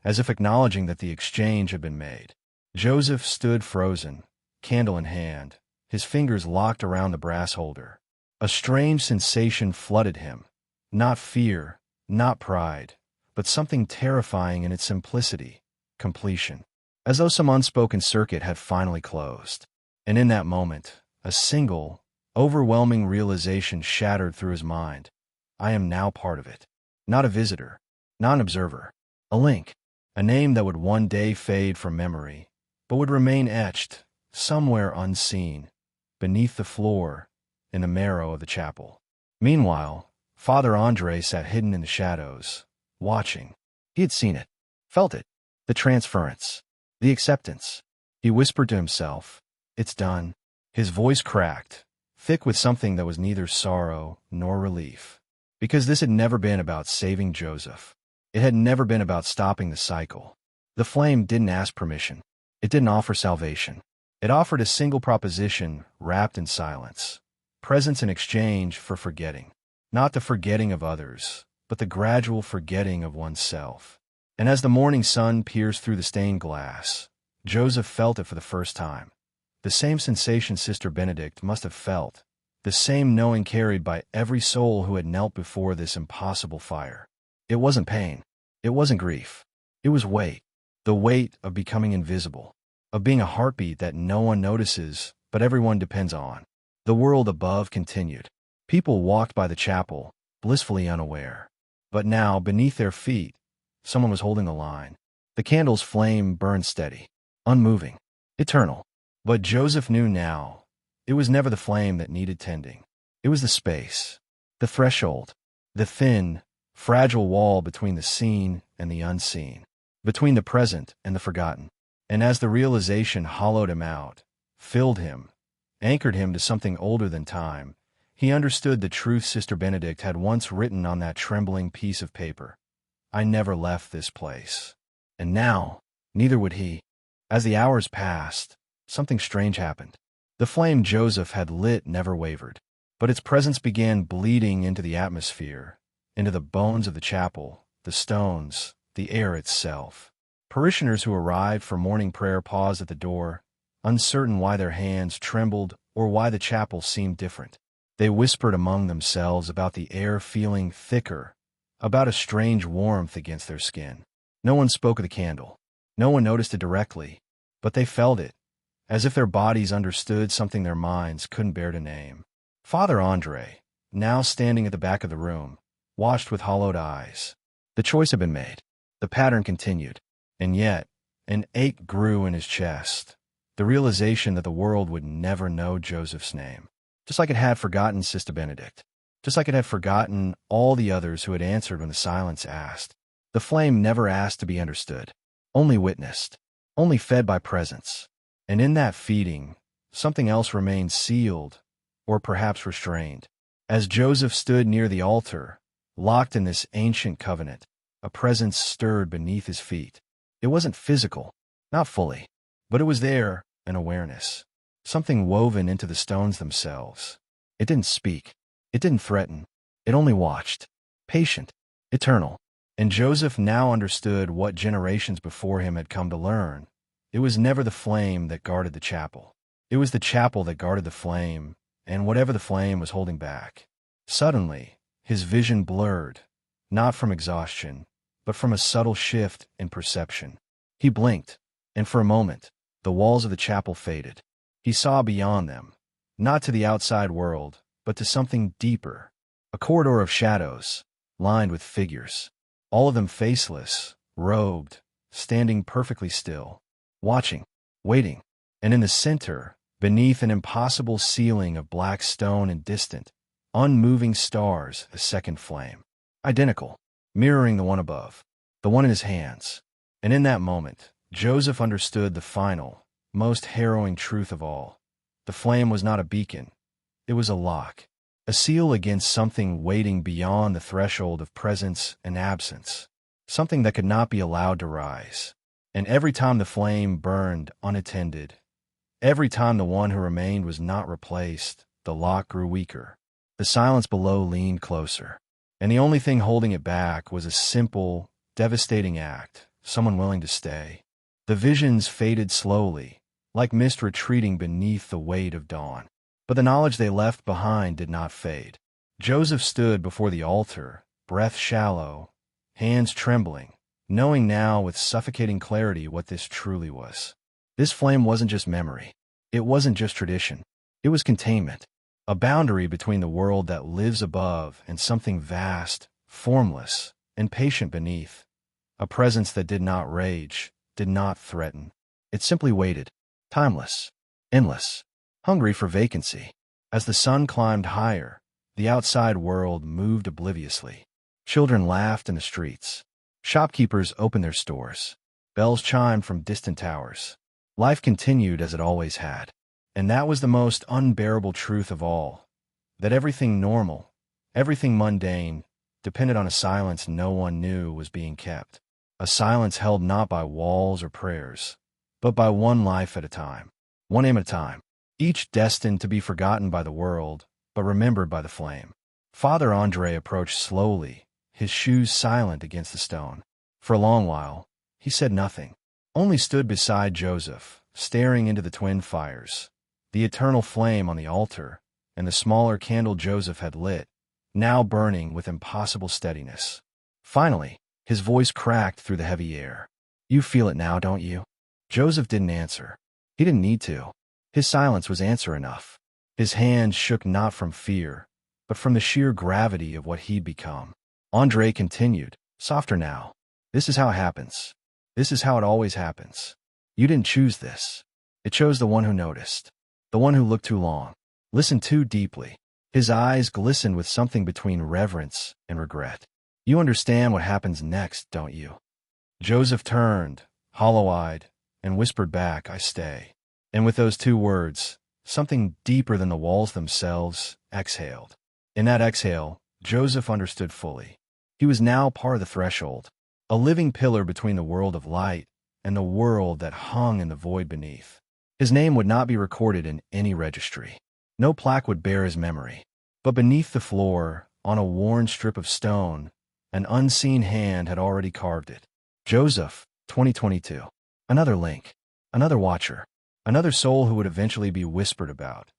as if acknowledging that the exchange had been made. Joseph stood frozen, candle in hand, his fingers locked around the brass holder. A strange sensation flooded him, not fear, not pride, but something terrifying in its simplicity, completion. As though some unspoken circuit had finally closed. And in that moment, a single, overwhelming realization shattered through his mind. I am now part of it. Not a visitor, not an observer. A link, a name that would one day fade from memory, but would remain etched, somewhere unseen, beneath the floor, in the marrow of the chapel. Meanwhile, Father Andre sat hidden in the shadows, watching. He had seen it, felt it, the transference, the acceptance. He whispered to himself, "It's done." His voice cracked, thick with something that was neither sorrow nor relief. Because this had never been about saving Joseph. It had never been about stopping the cycle. The flame didn't ask permission. It didn't offer salvation. It offered a single proposition wrapped in silence. Presence in exchange for forgetting. Not the forgetting of others, but the gradual forgetting of oneself. And as the morning sun pierced through the stained glass, Joseph felt it for the first time. The same sensation Sister Benedict must have felt, the same knowing carried by every soul who had knelt before this impossible fire. It wasn't pain. It wasn't grief. It was weight. The weight of becoming invisible, of being a heartbeat that no one notices, but everyone depends on. The world above continued. People walked by the chapel, blissfully unaware. But now, beneath their feet, someone was holding the line. The candle's flame burned steady, unmoving, eternal. But Joseph knew now, it was never the flame that needed tending. It was the space, the threshold, the thin, fragile wall between the seen and the unseen, between the present and the forgotten. And as the realization hollowed him out, filled him, anchored him to something older than time, he understood the truth Sister Benedict had once written on that trembling piece of paper. I never left this place. And now, neither would he. As the hours passed, something strange happened. The flame Joseph had lit never wavered, but its presence began bleeding into the atmosphere, into the bones of the chapel, the stones, the air itself. Parishioners who arrived for morning prayer paused at the door, uncertain why their hands trembled or why the chapel seemed different. They whispered among themselves about the air feeling thicker, about a strange warmth against their skin. No one spoke of the candle. No one noticed it directly, but they felt it, as if their bodies understood something their minds couldn't bear to name. Father Andre, now standing at the back of the room, watched with hollowed eyes. The choice had been made. The pattern continued. And yet, an ache grew in his chest, the realization that the world would never know Joseph's name. Just like it had forgotten Sister Benedict. Just like it had forgotten all the others who had answered when the silence asked. The flame never asked to be understood, only witnessed, only fed by presence. And in that feeding, something else remained sealed, or perhaps restrained. As Joseph stood near the altar, locked in this ancient covenant, a presence stirred beneath his feet. It wasn't physical, not fully, but it was there, an awareness. Something woven into the stones themselves. It didn't speak. It didn't threaten. It only watched. Patient. Eternal. And Joseph now understood what generations before him had come to learn. It was never the flame that guarded the chapel. It was the chapel that guarded the flame, and whatever the flame was holding back. Suddenly, his vision blurred, not from exhaustion, but from a subtle shift in perception. He blinked, and for a moment, the walls of the chapel faded. He saw beyond them, not to the outside world, but to something deeper. A corridor of shadows, lined with figures, all of them faceless, robed, standing perfectly still, watching, waiting, and in the center, beneath an impossible ceiling of black stone and distant, unmoving stars, a second flame. Identical, mirroring the one above, the one in his hands. And in that moment, Joseph understood the final, most harrowing truth of all. The flame was not a beacon. It was a lock, a seal against something waiting beyond the threshold of presence and absence, something that could not be allowed to rise. And every time the flame burned unattended, every time the one who remained was not replaced, the lock grew weaker. The silence below leaned closer, and the only thing holding it back was a simple, devastating act, someone willing to stay. The visions faded slowly, like mist retreating beneath the weight of dawn. But the knowledge they left behind did not fade. Joseph stood before the altar, breath shallow, hands trembling, knowing now with suffocating clarity what this truly was. This flame wasn't just memory. It wasn't just tradition. It was containment, a boundary between the world that lives above and something vast, formless, and patient beneath. A presence that did not rage, did not threaten. It simply waited, timeless, endless, hungry for vacancy. As the sun climbed higher, the outside world moved obliviously. Children laughed in the streets. Shopkeepers opened their stores. Bells chimed from distant towers. Life continued as it always had. And that was the most unbearable truth of all, that everything normal, everything mundane, depended on a silence no one knew was being kept. A silence held not by walls or prayers, but by one life at a time, one aim at a time, each destined to be forgotten by the world, but remembered by the flame. Father André approached slowly, his shoes silent against the stone. For a long while, he said nothing, only stood beside Joseph, staring into the twin fires, the eternal flame on the altar, and the smaller candle Joseph had lit, now burning with impossible steadiness. Finally, his voice cracked through the heavy air. "You feel it now, don't you?" Joseph didn't answer. He didn't need to. His silence was answer enough. His hands shook not from fear, but from the sheer gravity of what he'd become. André continued, softer now. "This is how it happens. This is how it always happens. You didn't choose this. It chose the one who noticed, the one who looked too long, listened too deeply." His eyes glistened with something between reverence and regret. "You understand what happens next, don't you?" Joseph turned, hollow-eyed, and whispered back, "I stay." And with those two words, something deeper than the walls themselves exhaled. In that exhale, Joseph understood fully. He was now part of the threshold, a living pillar between the world of light and the world that hung in the void beneath. His name would not be recorded in any registry. No plaque would bear his memory. But beneath the floor, on a worn strip of stone, an unseen hand had already carved it. Joseph, 2022. Another link, another watcher, another soul who would eventually be whispered about,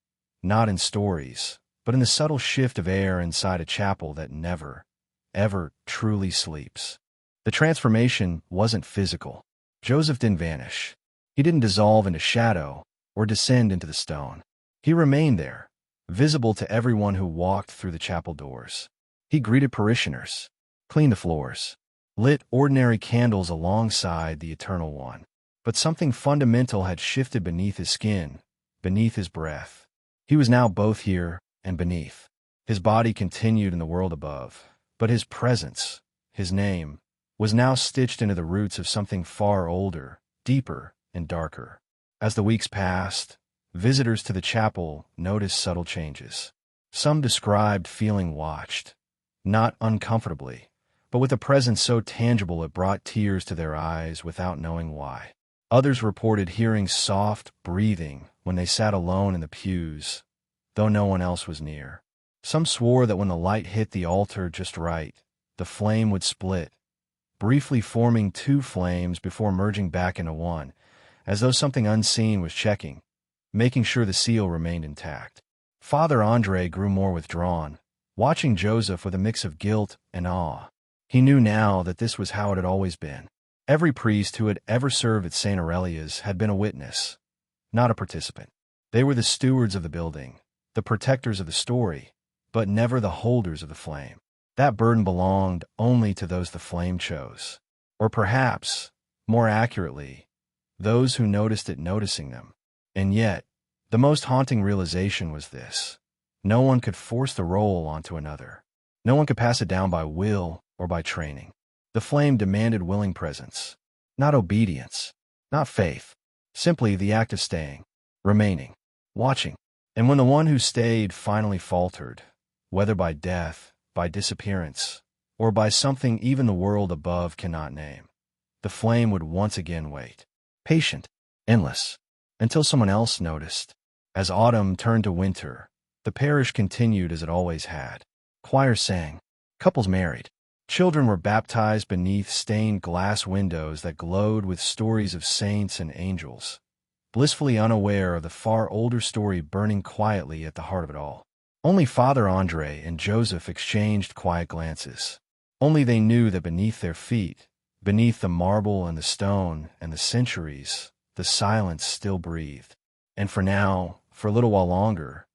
not in stories, but in the subtle shift of air inside a chapel that never, ever truly sleeps. The transformation wasn't physical. Joseph didn't vanish. He didn't dissolve into shadow or descend into the stone. He remained there, visible to everyone who walked through the chapel doors. He greeted parishioners, cleaned the floors, lit ordinary candles alongside the Eternal One. But something fundamental had shifted beneath his skin, beneath his breath. He was now both here and beneath. His body continued in the world above, but his presence, his name, was now stitched into the roots of something far older, deeper, and darker. As the weeks passed, visitors to the chapel noticed subtle changes. Some described feeling watched, not uncomfortably, but with a presence so tangible it brought tears to their eyes without knowing why. Others reported hearing soft breathing when they sat alone in the pews, though no one else was near. Some swore that when the light hit the altar just right, the flame would split, briefly forming two flames before merging back into one, as though something unseen was checking, making sure the seal remained intact. Father Andre grew more withdrawn, watching Joseph with a mix of guilt and awe. He knew now that this was how it had always been. Every priest who had ever served at St. Aurelia's had been a witness, not a participant. They were the stewards of the building, the protectors of the story, but never the holders of the flame. That burden belonged only to those the flame chose. Or perhaps, more accurately, those who noticed it noticing them. And yet, the most haunting realization was this. No one could force the role onto another. No one could pass it down by will or by training. The flame demanded willing presence, not obedience, not faith, simply the act of staying, remaining, watching. And when the one who stayed finally faltered, whether by death, by disappearance, or by something even the world above cannot name, the flame would once again wait, patient, endless, until someone else noticed. As autumn turned to winter, the parish continued as it always had. Choirs sang, couples married, children were baptized beneath stained glass windows that glowed with stories of saints and angels, blissfully unaware of the far older story burning quietly at the heart of it all. Only Father Andre and Joseph exchanged quiet glances. Only they knew that beneath their feet, beneath the marble and the stone and the centuries, the silence still breathed. And for now, for a little while longer,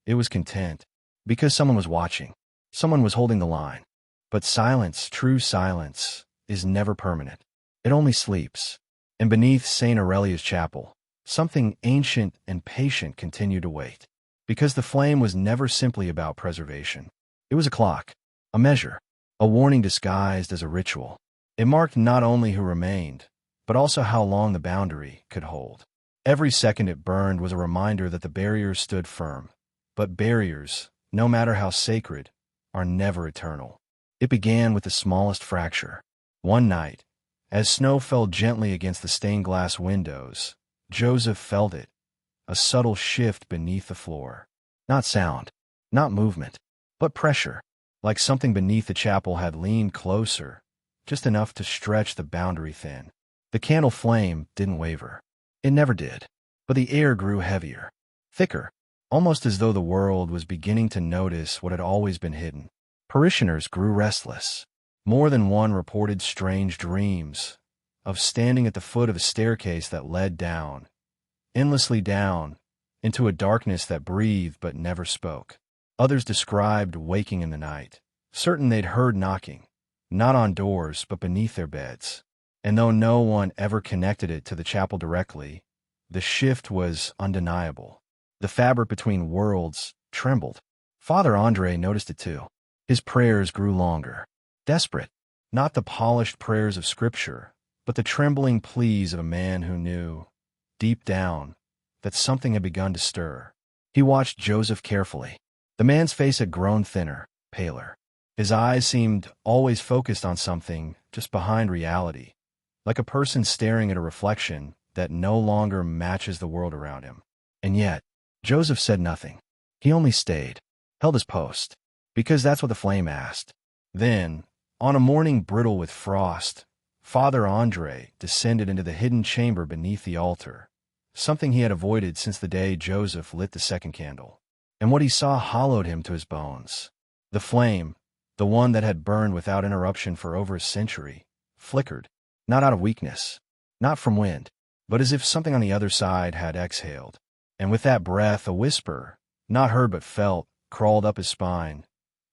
it was content, because someone was watching. Someone was holding the line. But silence, true silence, is never permanent. It only sleeps. And beneath St. Aurelia's chapel, something ancient and patient continued to wait. Because the flame was never simply about preservation. It was a clock, a measure, a warning disguised as a ritual. It marked not only who remained, but also how long the boundary could hold. Every second it burned was a reminder that the barriers stood firm. But barriers, no matter how sacred, are never eternal. It began with the smallest fracture. One night, as snow fell gently against the stained glass windows, Joseph felt it, a subtle shift beneath the floor. Not sound, not movement, but pressure, like something beneath the chapel had leaned closer, just enough to stretch the boundary thin. The candle flame didn't waver. It never did. But the air grew heavier, thicker, almost as though the world was beginning to notice what had always been hidden. Parishioners grew restless. More than one reported strange dreams of standing at the foot of a staircase that led down, endlessly down, into a darkness that breathed but never spoke. Others described waking in the night, certain they'd heard knocking, not on doors but beneath their beds. And though no one ever connected it to the chapel directly, the shift was undeniable. The fabric between worlds trembled. Father Andre noticed it too. His prayers grew longer, desperate, not the polished prayers of Scripture, but the trembling pleas of a man who knew, deep down, that something had begun to stir. He watched Joseph carefully. The man's face had grown thinner, paler. His eyes seemed always focused on something just behind reality, like a person staring at a reflection that no longer matches the world around him. And yet, Joseph said nothing. He only stayed, held his post, because that's what the flame asked. Then, on a morning brittle with frost, Father Andre descended into the hidden chamber beneath the altar, something he had avoided since the day Joseph lit the second candle. And what he saw hollowed him to his bones. The flame, the one that had burned without interruption for over a century, flickered, not out of weakness, not from wind, but as if something on the other side had exhaled. And with that breath, a whisper, not heard but felt, crawled up his spine.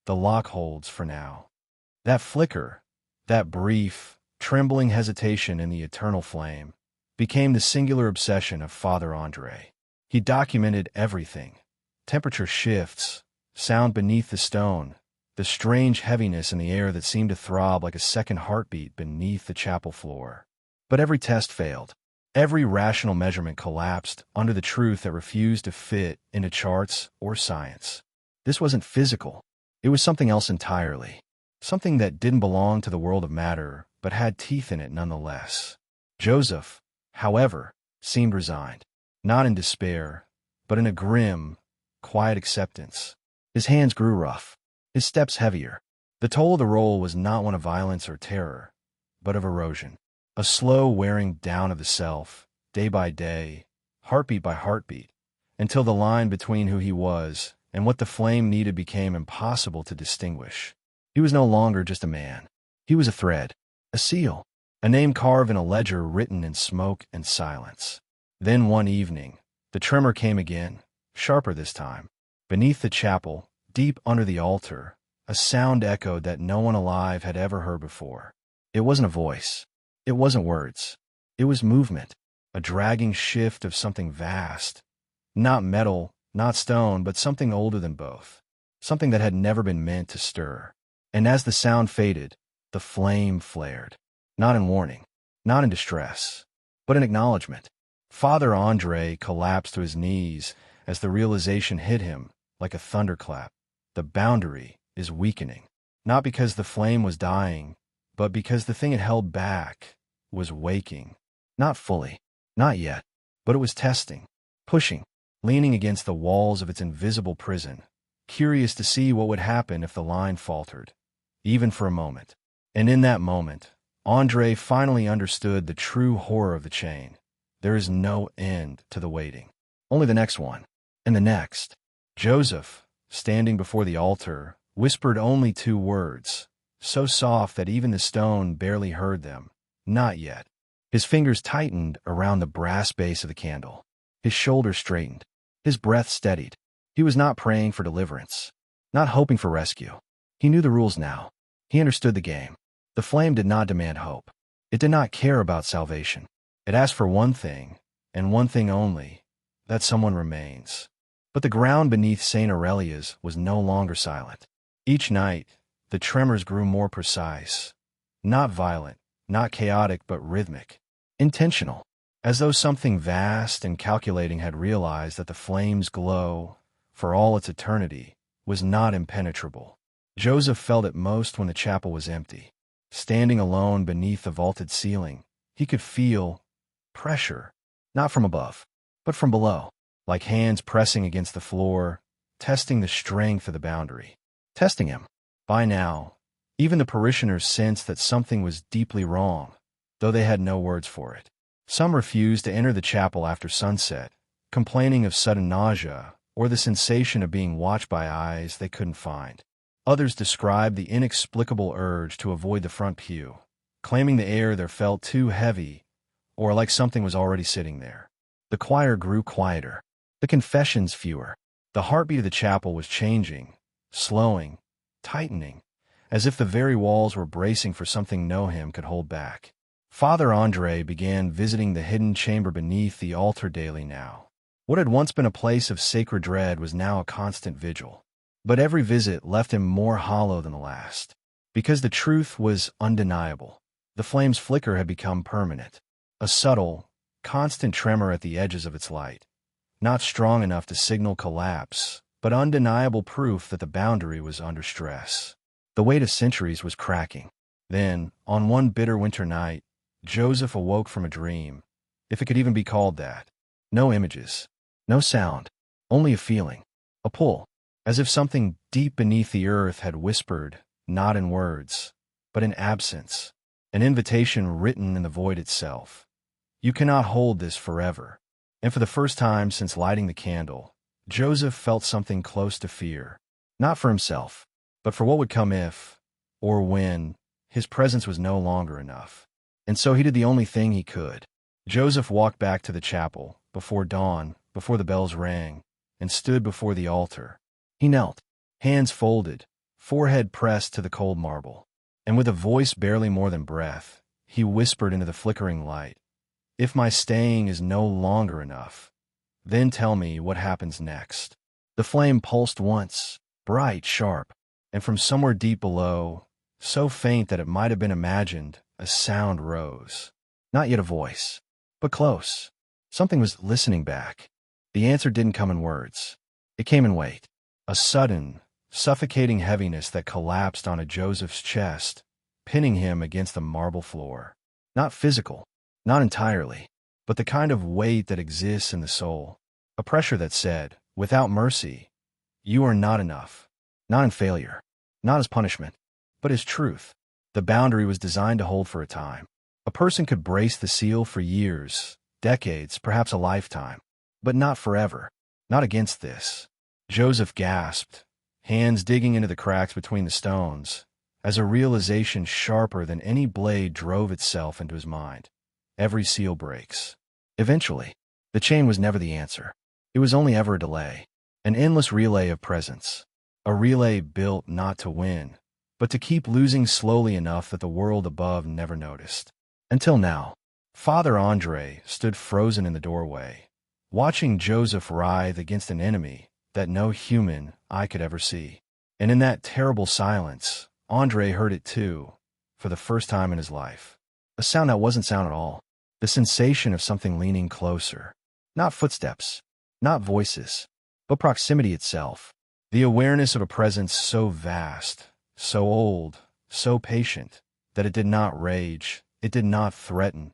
The lock holds for now. That flicker, that brief, trembling hesitation in the eternal flame, became the singular obsession of Father Andre. He documented everything. Temperature shifts, sound beneath the stone, the strange heaviness in the air that seemed to throb like a second heartbeat beneath the chapel floor. But every test failed. Every rational measurement collapsed under the truth that refused to fit into charts or science. This wasn't physical. It was something else entirely. Something that didn't belong to the world of matter, but had teeth in it nonetheless. Joseph, however, seemed resigned. Not in despair, but in a grim, quiet acceptance. His hands grew rough, his steps heavier. The toll of the roll was not one of violence or terror, but of erosion. A slow wearing down of the self, day by day, heartbeat by heartbeat, until the line between who he was and what the flame needed became impossible to distinguish. He was no longer just a man. He was a thread, a seal, a name carved in a ledger written in smoke and silence. Then one evening, the tremor came again, sharper this time. Beneath the chapel, deep under the altar, a sound echoed that no one alive had ever heard before. It wasn't a voice. It wasn't words. It was movement, a dragging shift of something vast. Not metal, not stone, but something older than both. Something that had never been meant to stir. And as the sound faded, the flame flared. Not in warning, not in distress, but in acknowledgement. Father Andre collapsed to his knees as the realization hit him like a thunderclap. The boundary is weakening. Not because the flame was dying, but because the thing it held back was waking. Not fully, not yet, but it was testing, pushing, leaning against the walls of its invisible prison, curious to see what would happen if the line faltered, even for a moment. And in that moment, Andre finally understood the true horror of the chain. There is no end to the waiting. Only the next one, and the next. Joseph, standing before the altar, whispered only 2 words, so soft that even the stone barely heard them. Not yet. His fingers tightened around the brass base of the candle. His shoulders straightened. His breath steadied. He was not praying for deliverance, not hoping for rescue. He knew the rules now. He understood the game. The flame did not demand hope. It did not care about salvation. It asked for one thing, and one thing only, that someone remains. But the ground beneath St. Aurelia's was no longer silent. Each night, the tremors grew more precise. Not violent, not chaotic, but rhythmic. Intentional. As though something vast and calculating had realized that the flame's glow, for all its eternity, was not impenetrable. Joseph felt it most when the chapel was empty. Standing alone beneath the vaulted ceiling, he could feel pressure, not from above, but from below, like hands pressing against the floor, testing the strength of the boundary. Testing him. By now, even the parishioners sensed that something was deeply wrong, though they had no words for it. Some refused to enter the chapel after sunset, complaining of sudden nausea or the sensation of being watched by eyes they couldn't find. Others described the inexplicable urge to avoid the front pew, claiming the air there felt too heavy or like something was already sitting there. The choir grew quieter, the confessions fewer. The heartbeat of the chapel was changing, slowing, tightening, as if the very walls were bracing for something no hymn could hold back. Father Andre began visiting the hidden chamber beneath the altar daily now. What had once been a place of sacred dread was now a constant vigil. But every visit left him more hollow than the last. Because the truth was undeniable. The flame's flicker had become permanent. A subtle, constant tremor at the edges of its light. Not strong enough to signal collapse, but undeniable proof that the boundary was under stress. The weight of centuries was cracking. Then, on one bitter winter night, Joseph awoke from a dream, if it could even be called that. No images, no sound, only a feeling, a pull, as if something deep beneath the earth had whispered, not in words, but in absence, an invitation written in the void itself. You cannot hold this forever. And for the first time since lighting the candle, Joseph felt something close to fear, not for himself, but for what would come if, or when, his presence was no longer enough. And so he did the only thing he could. Joseph walked back to the chapel, before dawn, before the bells rang, and stood before the altar. He knelt, hands folded, forehead pressed to the cold marble, and with a voice barely more than breath, he whispered into the flickering light, "If my staying is no longer enough, then tell me what happens next." The flame pulsed once, bright, sharp, and from somewhere deep below, so faint that it might have been imagined, a sound rose. Not yet a voice, but close. Something was listening back. The answer didn't come in words. It came in weight. A sudden, suffocating heaviness that collapsed onto Joseph's chest, pinning him against the marble floor. Not physical, not entirely, but the kind of weight that exists in the soul. A pressure that said, without mercy, you are not enough. Not in failure, not as punishment, but as truth. The boundary was designed to hold for a time. A person could brace the seal for years, decades, perhaps a lifetime, but not forever. Not against this. Joseph gasped, hands digging into the cracks between the stones, as a realization sharper than any blade drove itself into his mind. Every seal breaks. Eventually. The chain was never the answer. It was only ever a delay. An endless relay of presence. A relay built not to win, but to keep losing slowly enough that the world above never noticed. Until now. Father Andre stood frozen in the doorway, watching Joseph writhe against an enemy that no human eye could ever see. And in that terrible silence, Andre heard it too, for the first time in his life. A sound that wasn't sound at all. The sensation of something leaning closer. Not footsteps, not voices, but proximity itself. The awareness of a presence so vast, so old, so patient, that it did not rage, it did not threaten.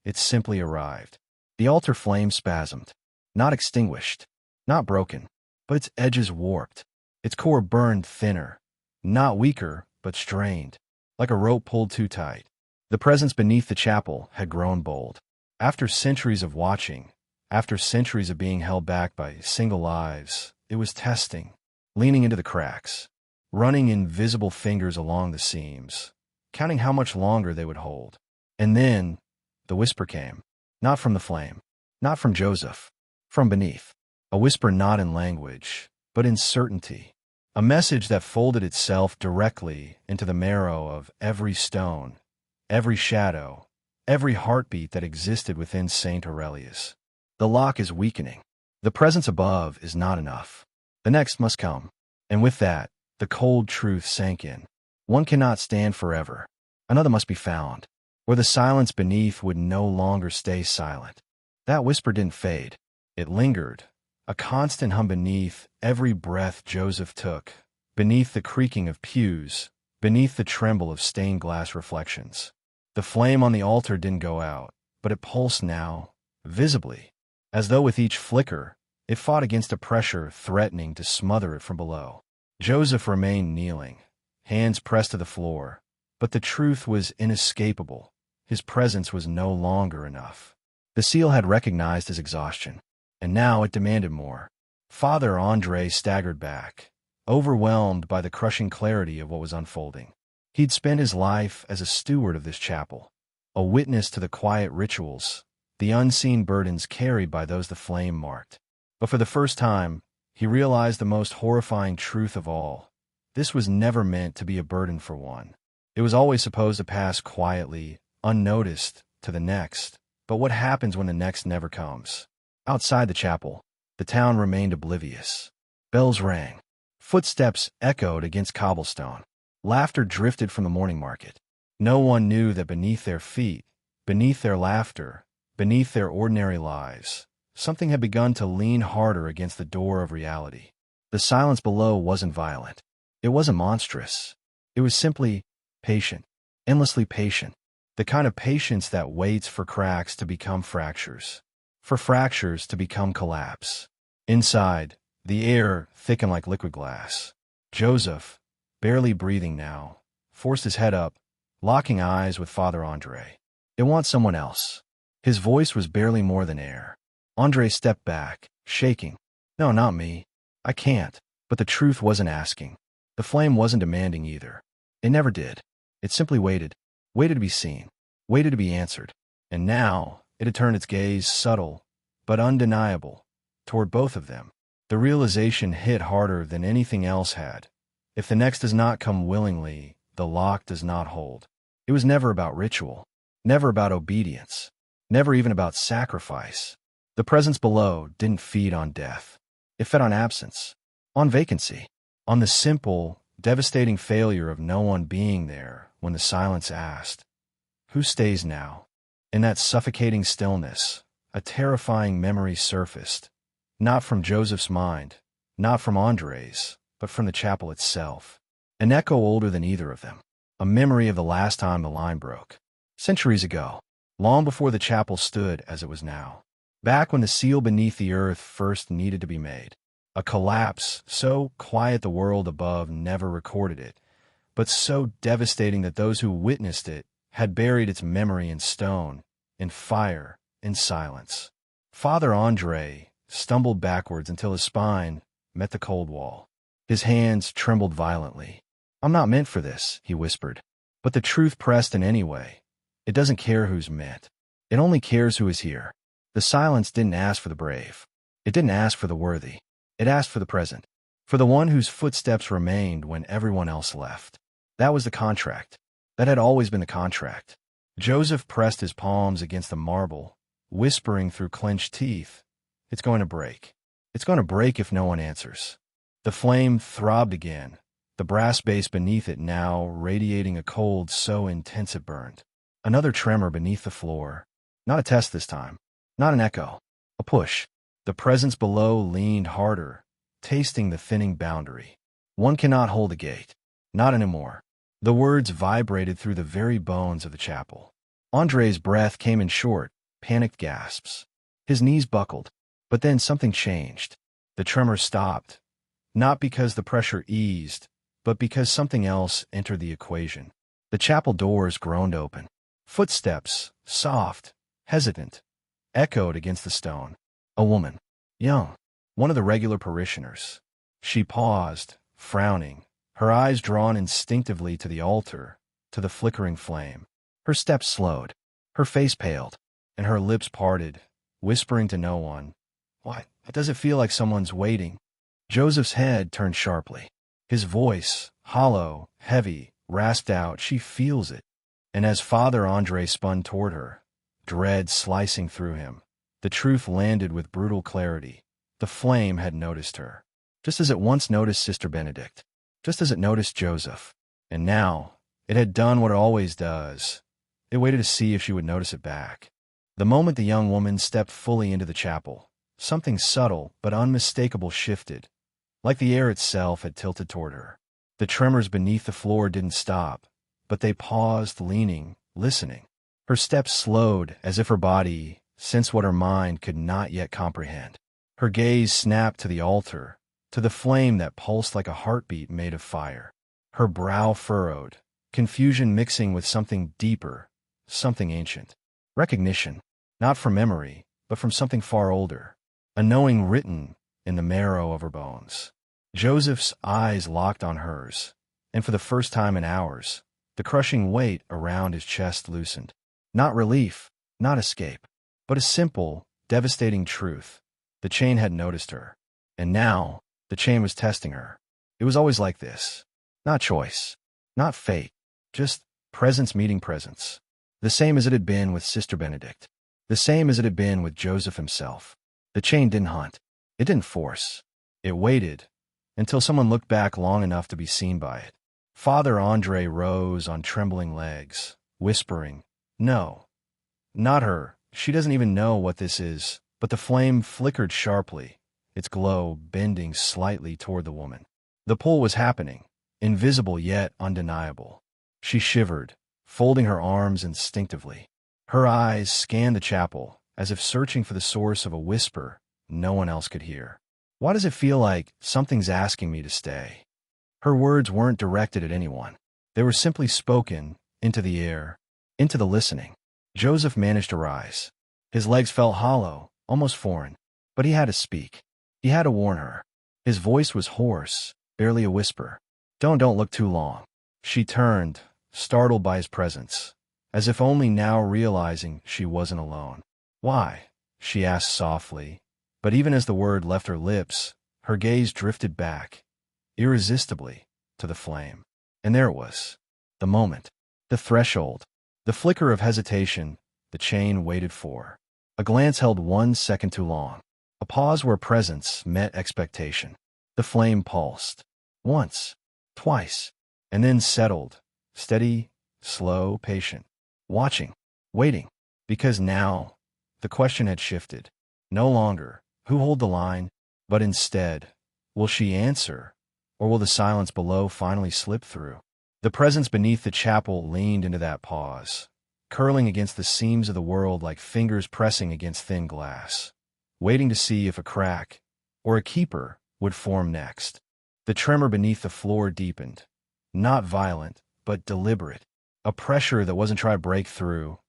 It simply arrived. The altar flame spasmed, not extinguished, not broken, but its edges warped. Its core burned thinner, not weaker, but strained, like a rope pulled too tight. The presence beneath the chapel had grown bold. After centuries of watching, after centuries of being held back by single lives, it was testing, leaning into the cracks, running invisible fingers along the seams, counting how much longer they would hold. And then, the whisper came, not from the flame, not from Joseph, from beneath. A whisper not in language, but in certainty. A message that folded itself directly into the marrow of every stone, every shadow, every heartbeat that existed within St. Aurelius. The lock is weakening. The presence above is not enough. The next must come. And with that, the cold truth sank in. One cannot stand forever. Another must be found, or the silence beneath would no longer stay silent. That whisper didn't fade. It lingered, a constant hum beneath every breath Joseph took, beneath the creaking of pews, beneath the tremble of stained glass reflections. The flame on the altar didn't go out, but it pulsed now, visibly, as though with each flicker, it fought against a pressure threatening to smother it from below. Joseph remained kneeling, hands pressed to the floor, but the truth was inescapable. His presence was no longer enough. The seal had recognized his exhaustion, and now it demanded more. Father Andre staggered back, overwhelmed by the crushing clarity of what was unfolding. He'd spent his life as a steward of this chapel, a witness to the quiet rituals, the unseen burdens carried by those the flame marked. But for the first time, he realized the most horrifying truth of all. This was never meant to be a burden for one. It was always supposed to pass quietly, unnoticed, to the next. But what happens when the next never comes? Outside the chapel, the town remained oblivious. Bells rang. Footsteps echoed against cobblestone. Laughter drifted from the morning market. No one knew that beneath their feet, beneath their laughter, beneath their ordinary lives, something had begun to lean harder against the door of reality. The silence below wasn't violent. It wasn't monstrous. It was simply patient, endlessly patient. The kind of patience that waits for cracks to become fractures, for fractures to become collapse. Inside, the air thickened like liquid glass. Joseph, barely breathing now, forced his head up, locking eyes with Father Andre. "It wants someone else." His voice was barely more than air. Andre stepped back, shaking. "No, not me. I can't." But the truth wasn't asking. The flame wasn't demanding either. It never did. It simply waited. Waited to be seen. Waited to be answered. And now, it had turned its gaze, subtle, but undeniable, toward both of them. The realization hit harder than anything else had. If the next does not come willingly, the lock does not hold. It was never about ritual. Never about obedience. Never even about sacrifice. The presence below didn't feed on death. It fed on absence. On vacancy. On the simple, devastating failure of no one being there when the silence asked, "Who stays now?" In that suffocating stillness, a terrifying memory surfaced, not from Joseph's mind, not from Andre's, but from the chapel itself. An echo older than either of them, a memory of the last time the line broke. Centuries ago, long before the chapel stood as it was now. Back when the seal beneath the earth first needed to be made. A collapse so quiet the world above never recorded it, but so devastating that those who witnessed it had buried its memory in stone, in fire, in silence. Father Andre stumbled backwards until his spine met the cold wall. His hands trembled violently. "I'm not meant for this," he whispered. But the truth pressed in any way. It doesn't care who's meant. It only cares who is here. The silence didn't ask for the brave. It didn't ask for the worthy. It asked for the present. For the one whose footsteps remained when everyone else left. That was the contract. That had always been the contract. Joseph pressed his palms against the marble, whispering through clenched teeth, "It's going to break. It's going to break if no one answers." The flame throbbed again, the brass base beneath it now radiating a cold so intense it burned. Another tremor beneath the floor. Not a test this time. Not an echo. A push. The presence below leaned harder, tasting the thinning boundary. "One cannot hold the gate. Not anymore." The words vibrated through the very bones of the chapel. Andre's breath came in short, panicked gasps. His knees buckled. But then something changed. The tremor stopped. Not because the pressure eased, but because something else entered the equation. The chapel doors groaned open. Footsteps, soft, hesitant, echoed against the stone. A woman. Young. One of the regular parishioners. She paused, frowning, her eyes drawn instinctively to the altar, to the flickering flame. Her steps slowed. Her face paled, and her lips parted, whispering to no one, "Why, does it feel like someone's waiting?" Joseph's head turned sharply. His voice, hollow, heavy, rasped out, "She feels it." And as Father Andre spun toward her, dread slicing through him, the truth landed with brutal clarity. The flame had noticed her, just as it once noticed Sister Benedict, just as it noticed Joseph. And now, it had done what it always does. It waited to see if she would notice it back. The moment the young woman stepped fully into the chapel, something subtle but unmistakable shifted, like the air itself had tilted toward her. The tremors beneath the floor didn't stop, but they paused, leaning, listening. Her steps slowed as if her body sensed what her mind could not yet comprehend. Her gaze snapped to the altar, to the flame that pulsed like a heartbeat made of fire. Her brow furrowed, confusion mixing with something deeper, something ancient. Recognition, not from memory, but from something far older. A knowing written in the marrow of her bones. Joseph's eyes locked on hers, and for the first time in hours, the crushing weight around his chest loosened. Not relief, not escape, but a simple, devastating truth. The chain had noticed her, and now the chain was testing her. It was always like this. Not choice, not fate, just presence meeting presence. The same as it had been with Sister Benedict. The same as it had been with Joseph himself. The chain didn't hunt. It didn't force. It waited until someone looked back long enough to be seen by it. Father Andre rose on trembling legs, whispering, "No, not her. She doesn't even know what this is." But the flame flickered sharply, its glow bending slightly toward the woman. The pull was happening, invisible yet undeniable. She shivered, folding her arms instinctively. Her eyes scanned the chapel, as if searching for the source of a whisper no one else could hear. "Why does it feel like something's asking me to stay?" Her words weren't directed at anyone. They were simply spoken into the air, into the listening. Joseph managed to rise. His legs felt hollow, almost foreign, but he had to speak. He had to warn her. His voice was hoarse, barely a whisper. Don't look too long." She turned, startled by his presence, as if only now realizing she wasn't alone. "Why?" she asked softly, but even as the word left her lips, her gaze drifted back, irresistibly, to the flame. And there it was. The moment. The threshold. The flicker of hesitation the chain waited for. A glance held 1 second too long. A pause where presence met expectation. The flame pulsed. Once. Twice. And then settled. Steady, slow, patient. Watching. Waiting. Because now, the question had shifted. No longer, who hold the line? But instead, will she answer? Or will the silence below finally slip through? The presence beneath the chapel leaned into that pause, curling against the seams of the world like fingers pressing against thin glass, waiting to see if a crack, or a keeper, would form next. The tremor beneath the floor deepened, not violent, but deliberate, a pressure that wasn't trying to break through,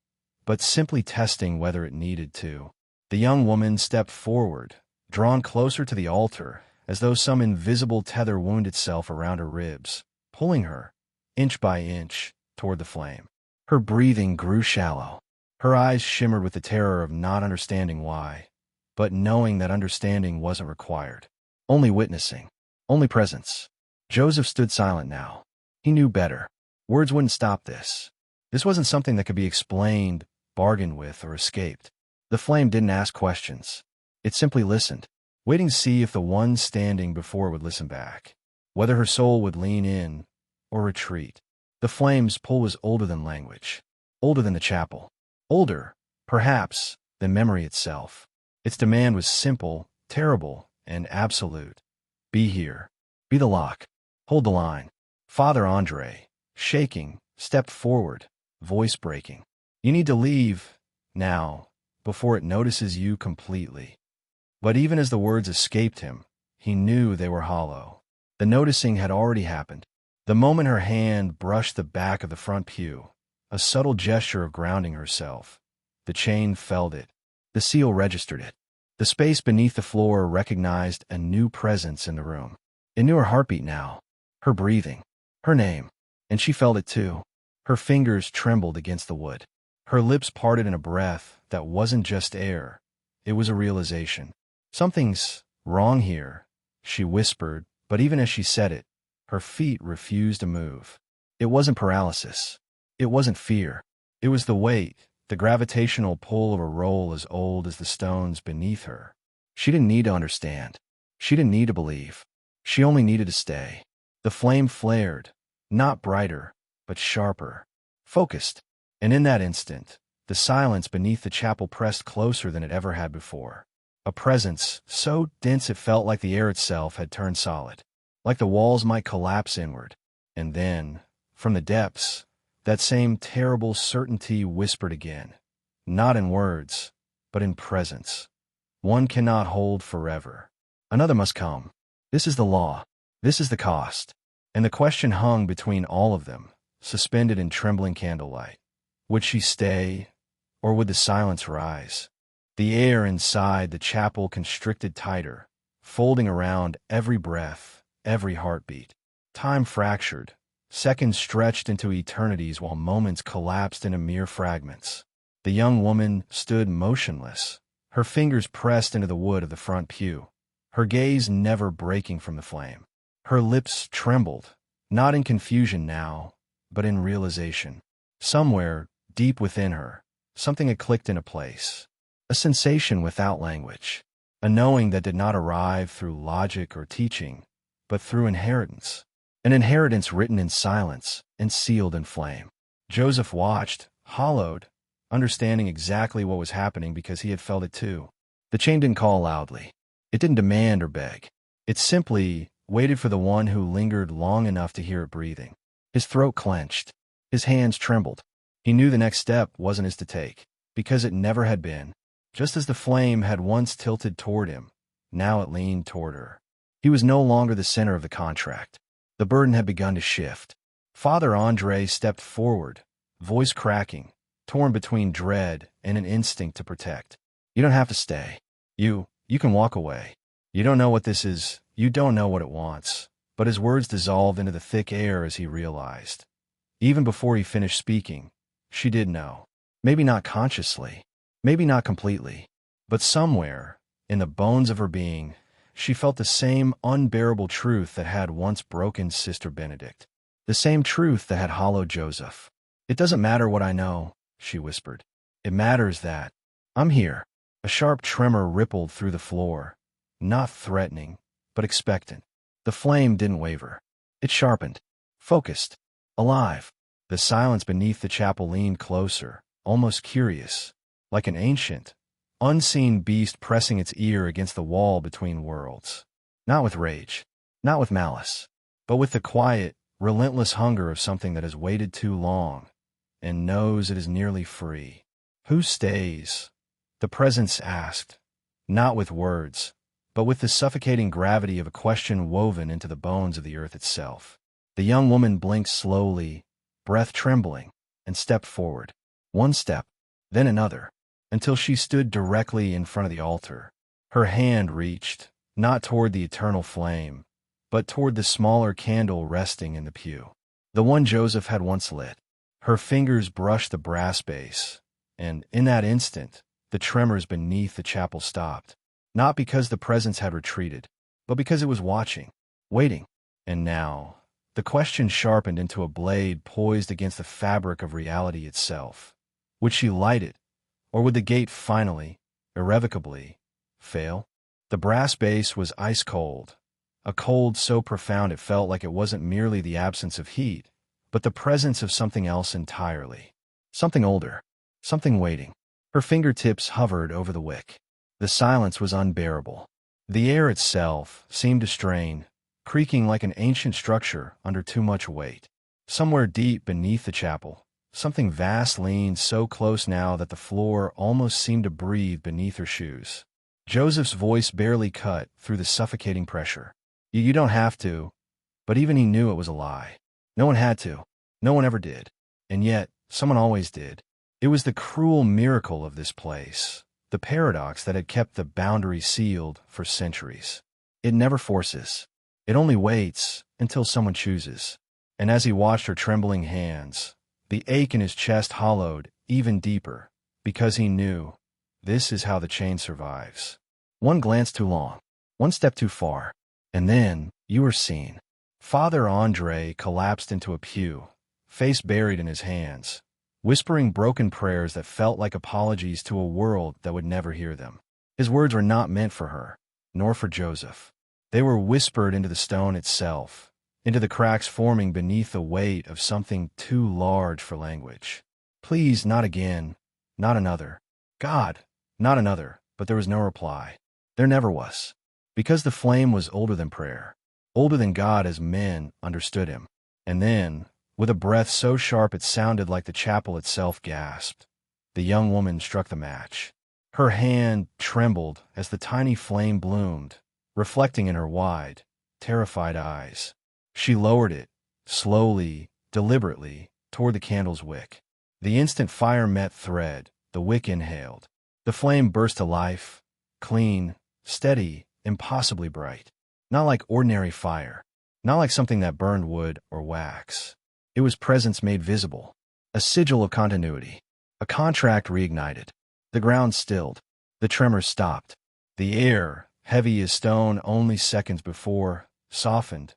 but simply testing whether it needed to. The young woman stepped forward, drawn closer to the altar, as though some invisible tether wound itself around her ribs, pulling her, inch by inch, toward the flame. Her breathing grew shallow. Her eyes shimmered with the terror of not understanding why, but knowing that understanding wasn't required. Only witnessing. Only presence. Joseph stood silent now. He knew better. Words wouldn't stop this. This wasn't something that could be explained, bargained with, or escaped. The flame didn't ask questions. It simply listened, waiting to see if the one standing before it would listen back, whether her soul would lean in or retreat. The flame's pull was older than language, older than the chapel, older, perhaps, than memory itself. Its demand was simple, terrible, and absolute. Be here. Be the lock. Hold the line. Father Andre, shaking, stepped forward, voice breaking. You need to leave, now, before it notices you completely. But even as the words escaped him, he knew they were hollow. The noticing had already happened. The moment her hand brushed the back of the front pew, a subtle gesture of grounding herself, the chain felt it. The seal registered it. The space beneath the floor recognized a new presence in the room. It knew her heartbeat now, her breathing, her name, and she felt it too. Her fingers trembled against the wood. Her lips parted in a breath that wasn't just air. It was a realization. Something's wrong here, she whispered, but even as she said it, her feet refused to move. It wasn't paralysis. It wasn't fear. It was the weight, the gravitational pull of a role as old as the stones beneath her. She didn't need to understand. She didn't need to believe. She only needed to stay. The flame flared, not brighter, but sharper, focused. And in that instant, the silence beneath the chapel pressed closer than it ever had before. A presence so dense it felt like the air itself had turned solid, like the walls might collapse inward. And then, from the depths, that same terrible certainty whispered again, not in words, but in presence. One cannot hold forever. Another must come. This is the law. This is the cost. And the question hung between all of them, suspended in trembling candlelight. Would she stay, or would the silence rise? The air inside the chapel constricted tighter, folding around every breath, every heartbeat. Time fractured. Seconds stretched into eternities while moments collapsed into mere fragments. The young woman stood motionless, her fingers pressed into the wood of the front pew, her gaze never breaking from the flame. Her lips trembled, not in confusion now, but in realization. Somewhere, deep within her, something had clicked into place. A sensation without language, a knowing that did not arrive through logic or teaching, but through inheritance. An inheritance written in silence and sealed in flame. Joseph watched, hollowed, understanding exactly what was happening because he had felt it too. The chain didn't call loudly. It didn't demand or beg. It simply waited for the one who lingered long enough to hear it breathing. His throat clenched. His hands trembled. He knew the next step wasn't his to take, because it never had been. Just as the flame had once tilted toward him, now it leaned toward her. He was no longer the center of the contract. The burden had begun to shift. Father Andre stepped forward, voice cracking, torn between dread and an instinct to protect. You don't have to stay. You can walk away. You don't know what this is. You don't know what it wants. But his words dissolved into the thick air as he realized. Even before he finished speaking, she did know. Maybe not consciously. Maybe not completely. But somewhere, in the bones of her being, she felt the same unbearable truth that had once broken Sister Benedict. The same truth that had hollowed Joseph. It doesn't matter what I know, she whispered. It matters that I'm here. A sharp tremor rippled through the floor, not threatening, but expectant. The flame didn't waver. It sharpened, focused, alive. The silence beneath the chapel leaned closer, almost curious, like an ancient, unseen beast pressing its ear against the wall between worlds. Not with rage, not with malice, but with the quiet, relentless hunger of something that has waited too long and knows it is nearly free. Who stays? The presence asked, not with words, but with the suffocating gravity of a question woven into the bones of the earth itself. The young woman blinked slowly, breath trembling, and stepped forward. One step, then another, until she stood directly in front of the altar, Her hand reached, not toward the eternal flame, but toward the smaller candle resting in the pew, the one Joseph had once lit. Her fingers brushed the brass base, and in that instant, the tremors beneath the chapel stopped, not because the presence had retreated, but because it was watching, waiting. And now, the question sharpened into a blade poised against the fabric of reality itself. Would she light it, or would the gate finally, irrevocably, fail? The brass base was ice cold, a cold so profound it felt like it wasn't merely the absence of heat, but the presence of something else entirely. Something older, something waiting. Her fingertips hovered over the wick. The silence was unbearable. The air itself seemed to strain, creaking like an ancient structure under too much weight. Somewhere deep beneath the chapel, something vast leaned so close now that the floor almost seemed to breathe beneath her shoes. Joseph's voice barely cut through the suffocating pressure. You don't have to. But even he knew it was a lie. No one had to. No one ever did. And yet, someone always did. It was the cruel miracle of this place, the paradox that had kept the boundary sealed for centuries. It never forces. It only waits until someone chooses. And as he watched her trembling hands, the ache in his chest hollowed even deeper, because he knew this is how the chain survives. One glance too long, one step too far, and then you were seen. Father Andre collapsed into a pew, face buried in his hands, whispering broken prayers that felt like apologies to a world that would never hear them. His words were not meant for her, nor for Joseph. They were whispered into the stone itself, into the cracks forming beneath the weight of something too large for language. Please, not again, not another. God, not another. But there was no reply. There never was. Because the flame was older than prayer, older than God as men understood him. And then, with a breath so sharp it sounded like the chapel itself gasped, the young woman struck the match. Her hand trembled as the tiny flame bloomed, reflecting in her wide, terrified eyes. She lowered it, slowly, deliberately, toward the candle's wick. The instant fire met thread, the wick inhaled. The flame burst to life, clean, steady, impossibly bright. Not like ordinary fire, not like something that burned wood or wax. It was presence made visible, a sigil of continuity, a contract reignited. The ground stilled, the tremors stopped. The air, heavy as stone only seconds before, softened.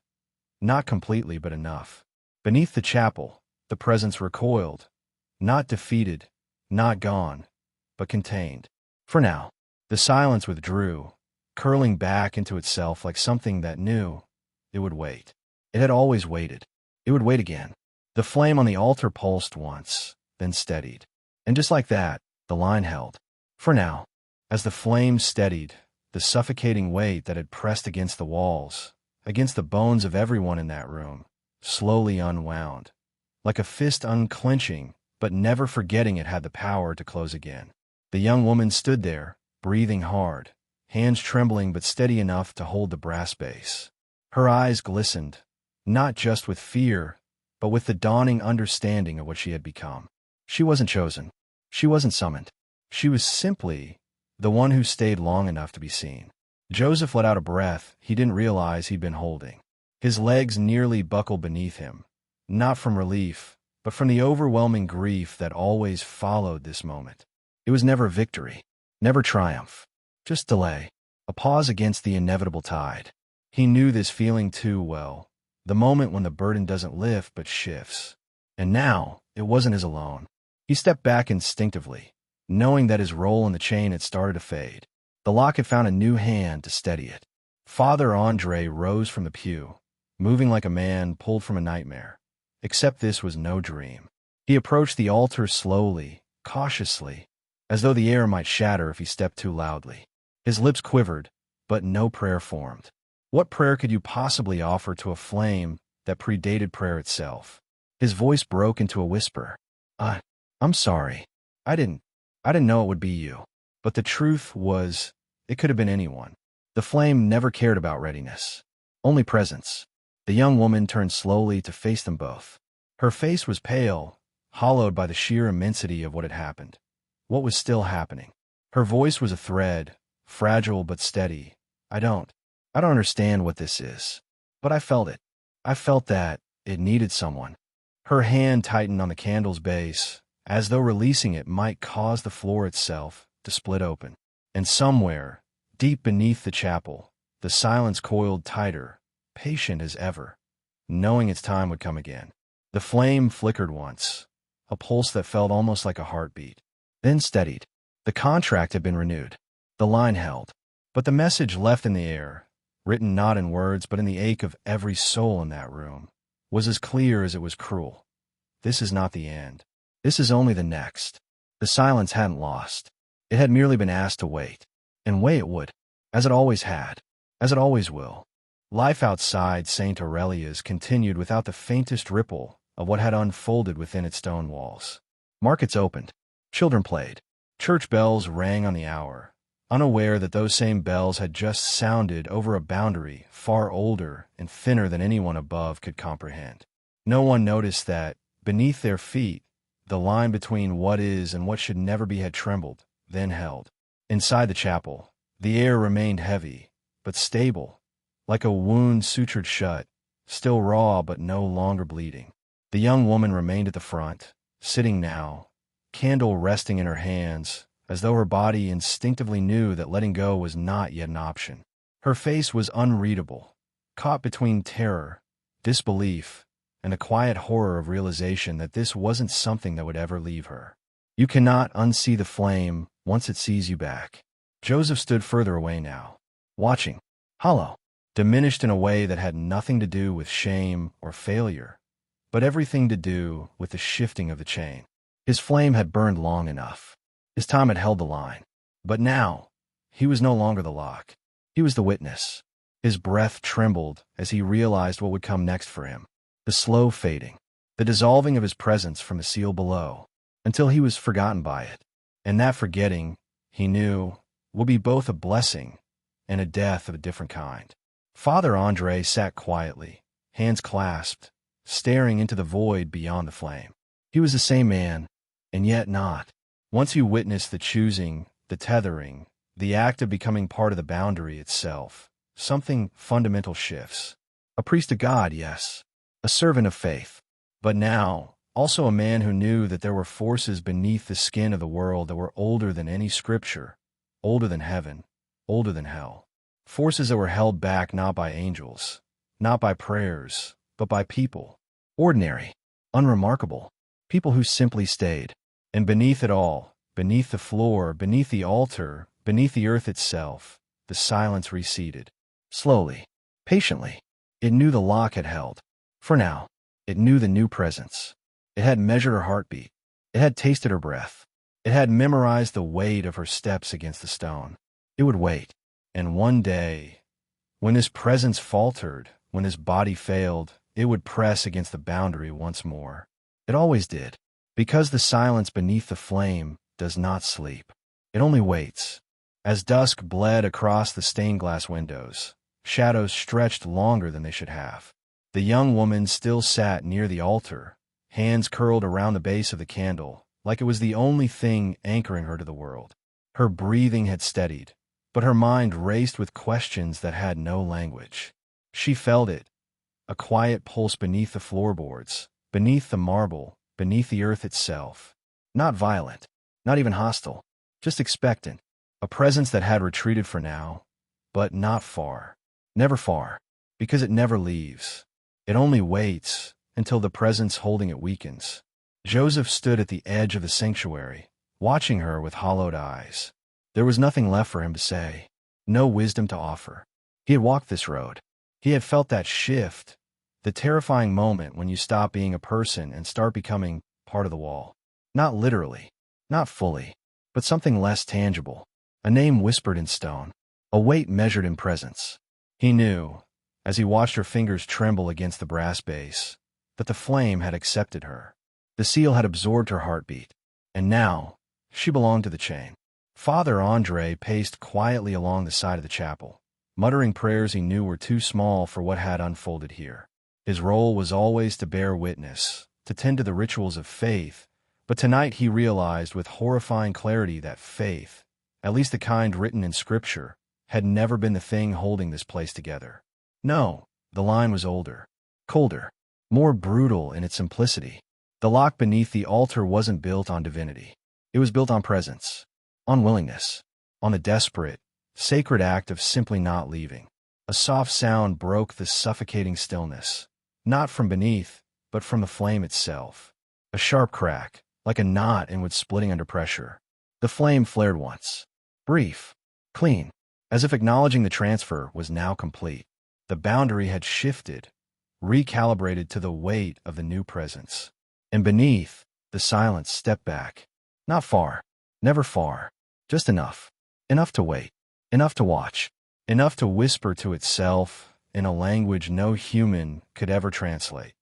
Not completely, but enough. Beneath the chapel, the presence recoiled, not defeated, not gone, but contained. For now, the silence withdrew, curling back into itself like something that knew it would wait. It had always waited. It would wait again. The flame on the altar pulsed once, then steadied. And just like that, the line held. For now, as the flame steadied, the suffocating weight that had pressed against the walls, against the bones of everyone in that room, slowly unwound, like a fist unclenching, but never forgetting it had the power to close again. The young woman stood there, breathing hard, hands trembling but steady enough to hold the brass base. Her eyes glistened, not just with fear, but with the dawning understanding of what she had become. She wasn't chosen. She wasn't summoned. She was simply the one who stayed long enough to be seen. Joseph let out a breath he didn't realize he'd been holding. His legs nearly buckled beneath him, not from relief, but from the overwhelming grief that always followed this moment. It was never victory, never triumph, just delay, a pause against the inevitable tide. He knew this feeling too well, the moment when the burden doesn't lift but shifts. And now, it wasn't his alone. He stepped back instinctively, knowing that his role in the chain had started to fade. The lock had found a new hand to steady it. Father Andre rose from the pew, moving like a man pulled from a nightmare. Except this was no dream. He approached the altar slowly, cautiously, as though the air might shatter if he stepped too loudly. His lips quivered, but no prayer formed. What prayer could you possibly offer to a flame that predated prayer itself? His voice broke into a whisper. I'm sorry. I didn't know it would be you. But the truth was, it could have been anyone. The flame never cared about readiness. Only presence. The young woman turned slowly to face them both. Her face was pale, hollowed by the sheer immensity of what had happened. What was still happening? Her voice was a thread, fragile but steady. I don't understand what this is. But I felt it. I felt that it needed someone. Her hand tightened on the candle's base, as though releasing it might cause the floor itself to split open. And somewhere, deep beneath the chapel, the silence coiled tighter, patient as ever, knowing its time would come again. The flame flickered once, a pulse that felt almost like a heartbeat, then steadied. The contract had been renewed. The line held. But the message left in the air, written not in words but in the ache of every soul in that room, was as clear as it was cruel. This is not the end. This is only the next. The silence hadn't lost. It had merely been asked to wait. And wait it would, as it always had, as it always will. Life outside St. Aurelia's continued without the faintest ripple of what had unfolded within its stone walls. Markets opened. Children played. Church bells rang on the hour, unaware that those same bells had just sounded over a boundary far older and thinner than anyone above could comprehend. No one noticed that, beneath their feet, the line between what is and what should never be had trembled, then held. Inside the chapel, the air remained heavy, but stable, like a wound sutured shut, still raw but no longer bleeding. The young woman remained at the front, sitting now, candle resting in her hands, as though her body instinctively knew that letting go was not yet an option. Her face was unreadable, caught between terror, disbelief, and a quiet horror of realization that this wasn't something that would ever leave her. You cannot unsee the flame once it sees you back. Joseph stood further away now, watching, hollow, diminished in a way that had nothing to do with shame or failure, but everything to do with the shifting of the chain. His flame had burned long enough. His time had held the line. But now, he was no longer the lock. He was the witness. His breath trembled as he realized what would come next for him. The slow fading, the dissolving of his presence from the seal below, until he was forgotten by it. And that forgetting, he knew, would be both a blessing and a death of a different kind. Father André sat quietly, hands clasped, staring into the void beyond the flame. He was the same man, and yet not. Once you witnessed the choosing, the tethering, the act of becoming part of the boundary itself, something fundamental shifts. A priest of God, yes, a servant of faith, but now also a man who knew that there were forces beneath the skin of the world that were older than any scripture, older than heaven, older than hell. Forces that were held back not by angels, not by prayers, but by people, ordinary, unremarkable, people who simply stayed. And beneath it all, beneath the floor, beneath the altar, beneath the earth itself, the silence receded. Slowly, patiently. It knew the lock had held. For now, it knew the new presence. It had measured her heartbeat. It had tasted her breath. It had memorized the weight of her steps against the stone. It would wait. And one day, when his presence faltered, when his body failed, it would press against the boundary once more. It always did. Because the silence beneath the flame does not sleep. It only waits. As dusk bled across the stained glass windows, shadows stretched longer than they should have. The young woman still sat near the altar, hands curled around the base of the candle, like it was the only thing anchoring her to the world. Her breathing had steadied, but her mind raced with questions that had no language. She felt it, a quiet pulse beneath the floorboards, beneath the marble, beneath the earth itself. Not violent, not even hostile, just expectant. A presence that had retreated for now, but not far. Never far, because it never leaves. It only waits until the presence holding it weakens. Joseph stood at the edge of the sanctuary, watching her with hollowed eyes. There was nothing left for him to say, no wisdom to offer. He had walked this road. He had felt that shift, the terrifying moment when you stop being a person and start becoming part of the wall. Not literally, not fully, but something less tangible. A name whispered in stone, a weight measured in presence. He knew, as he watched her fingers tremble against the brass base, that the flame had accepted her. The seal had absorbed her heartbeat, and now she belonged to the chain. Father André paced quietly along the side of the chapel, muttering prayers he knew were too small for what had unfolded here. His role was always to bear witness, to tend to the rituals of faith, but tonight he realized with horrifying clarity that faith, at least the kind written in scripture, had never been the thing holding this place together. No, the line was older, colder, more brutal in its simplicity. The lock beneath the altar wasn't built on divinity. It was built on presence, on willingness, on the desperate, sacred act of simply not leaving. A soft sound broke the suffocating stillness, not from beneath, but from the flame itself. A sharp crack, like a knot in wood splitting under pressure. The flame flared once. Brief, clean, as if acknowledging the transfer was now complete. The boundary had shifted, recalibrated to the weight of the new presence. And beneath, the silence stepped back. Not far, never far, just enough. Enough to wait, enough to watch, enough to whisper to itself in a language no human could ever translate.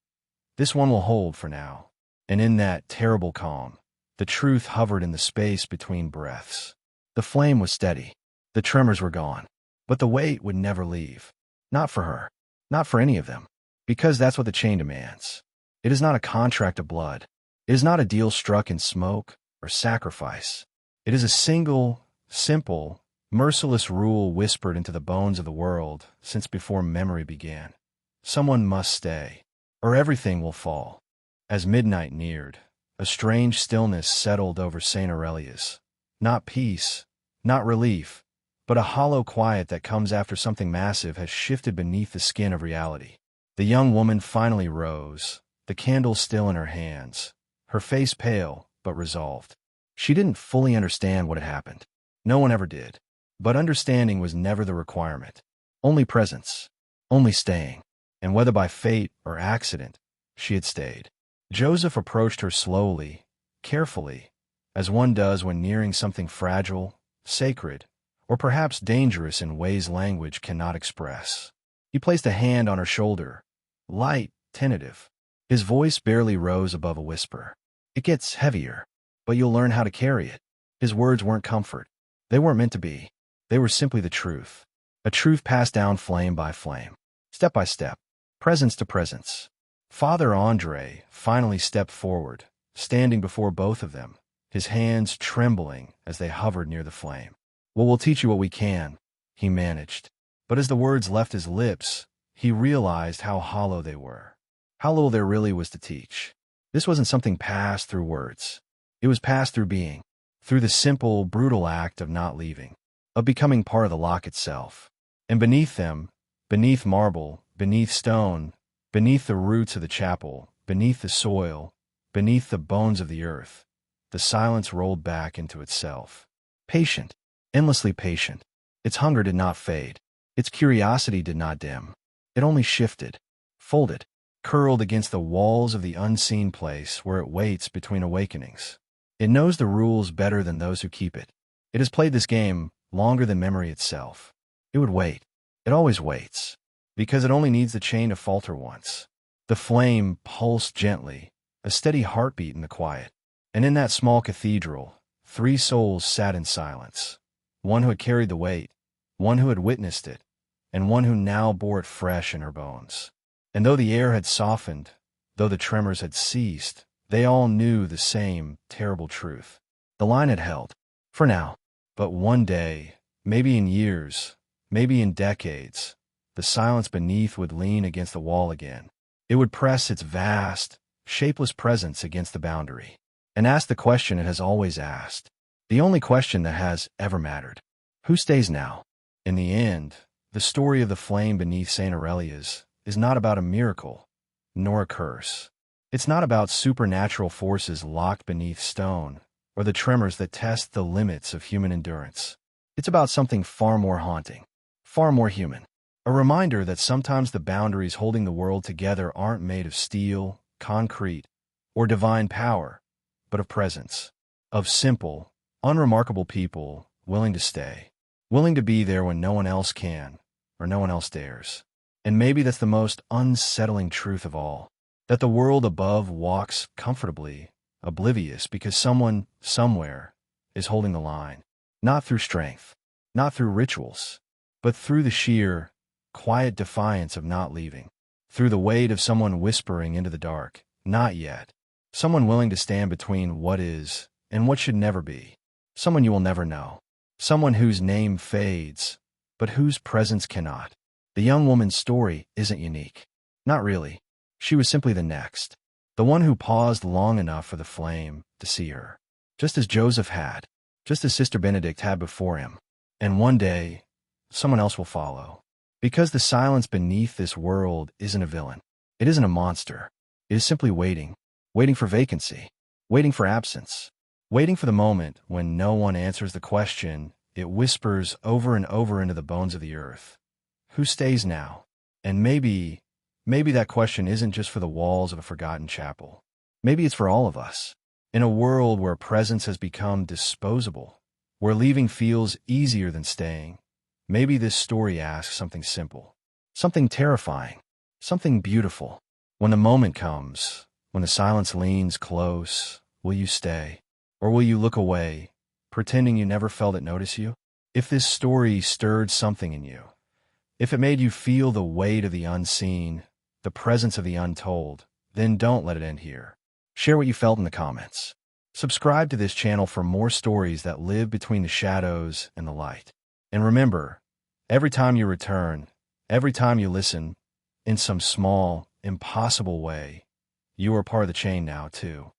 This one will hold for now. And in that terrible calm, the truth hovered in the space between breaths. The flame was steady. The tremors were gone. But the weight would never leave. Not for her. Not for any of them. Because that's what the chain demands. It is not a contract of blood. It is not a deal struck in smoke or sacrifice. It is a single, simple, merciless rule whispered into the bones of the world since before memory began. Someone must stay, or everything will fall. As midnight neared, a strange stillness settled over St. Aurelius. Not peace, not relief, but a hollow quiet that comes after something massive has shifted beneath the skin of reality. The young woman finally rose, the candle still in her hands, her face pale but resolved. She didn't fully understand what had happened. No one ever did. But understanding was never the requirement. Only presence, only staying. And whether by fate or accident, she had stayed. Joseph approached her slowly, carefully, as one does when nearing something fragile, sacred, or perhaps dangerous in ways language cannot express. He placed a hand on her shoulder, light, tentative. His voice barely rose above a whisper. It gets heavier, but you'll learn how to carry it. His words weren't comfort. They weren't meant to be. They were simply the truth. A truth passed down flame by flame, step by step, presence to presence. Father Andre finally stepped forward, standing before both of them, his hands trembling as they hovered near the flame. "Well, we'll teach you what we can," he managed. But as the words left his lips, he realized how hollow they were, how little there really was to teach. This wasn't something passed through words. It was passed through being, through the simple, brutal act of not leaving, of becoming part of the lock itself. And beneath them, beneath marble, beneath stone, beneath the roots of the chapel, beneath the soil, beneath the bones of the earth, the silence rolled back into itself. Patient, endlessly patient. Its hunger did not fade. Its curiosity did not dim. It only shifted, folded, curled against the walls of the unseen place where it waits between awakenings. It knows the rules better than those who keep it. It has played this game longer than memory itself. It would wait. It always waits, because it only needs the chain to falter once. The flame pulsed gently, a steady heartbeat in the quiet. And in that small cathedral, 3 souls sat in silence. One who had carried the weight, one who had witnessed it, and one who now bore it fresh in her bones. And though the air had softened, though the tremors had ceased, they all knew the same terrible truth. The line had held, for now. But one day, maybe in years, maybe in decades, the silence beneath would lean against the wall again. It would press its vast, shapeless presence against the boundary, and ask the question it has always asked, the only question that has ever mattered. Who stays now? In the end, the story of the flame beneath St. Aurelius is not about a miracle, nor a curse. It's not about supernatural forces locked beneath stone, or the tremors that test the limits of human endurance. It's about something far more haunting, far more human. A reminder that sometimes the boundaries holding the world together aren't made of steel, concrete, or divine power, but of presence, of simple, unremarkable people willing to stay, willing to be there when no one else can, or no one else dares. And maybe that's the most unsettling truth of all, that the world above walks comfortably, oblivious because someone, somewhere, is holding the line, not through strength, not through rituals, but through the sheer, quiet defiance of not leaving, through the weight of someone whispering into the dark, not yet, someone willing to stand between what is and what should never be, someone you will never know. Someone whose name fades, but whose presence cannot. The young woman's story isn't unique. Not really. She was simply the next. The one who paused long enough for the flame to see her. Just as Joseph had. Just as Sister Benedict had before him. And one day, someone else will follow. Because the silence beneath this world isn't a villain. It isn't a monster. It is simply waiting. Waiting for vacancy. Waiting for absence. Waiting for the moment when no one answers the question, it whispers over and over into the bones of the earth. Who stays now? And maybe that question isn't just for the walls of a forgotten chapel. Maybe it's for all of us. In a world where presence has become disposable, where leaving feels easier than staying, maybe this story asks something simple, something terrifying, something beautiful. When the moment comes, when the silence leans close, will you stay? Or will you look away, pretending you never felt it notice you? If this story stirred something in you, if it made you feel the weight of the unseen, the presence of the untold, then don't let it end here. Share what you felt in the comments. Subscribe to this channel for more stories that live between the shadows and the light. And remember, every time you return, every time you listen, in some small, impossible way, you are part of the chain now, too.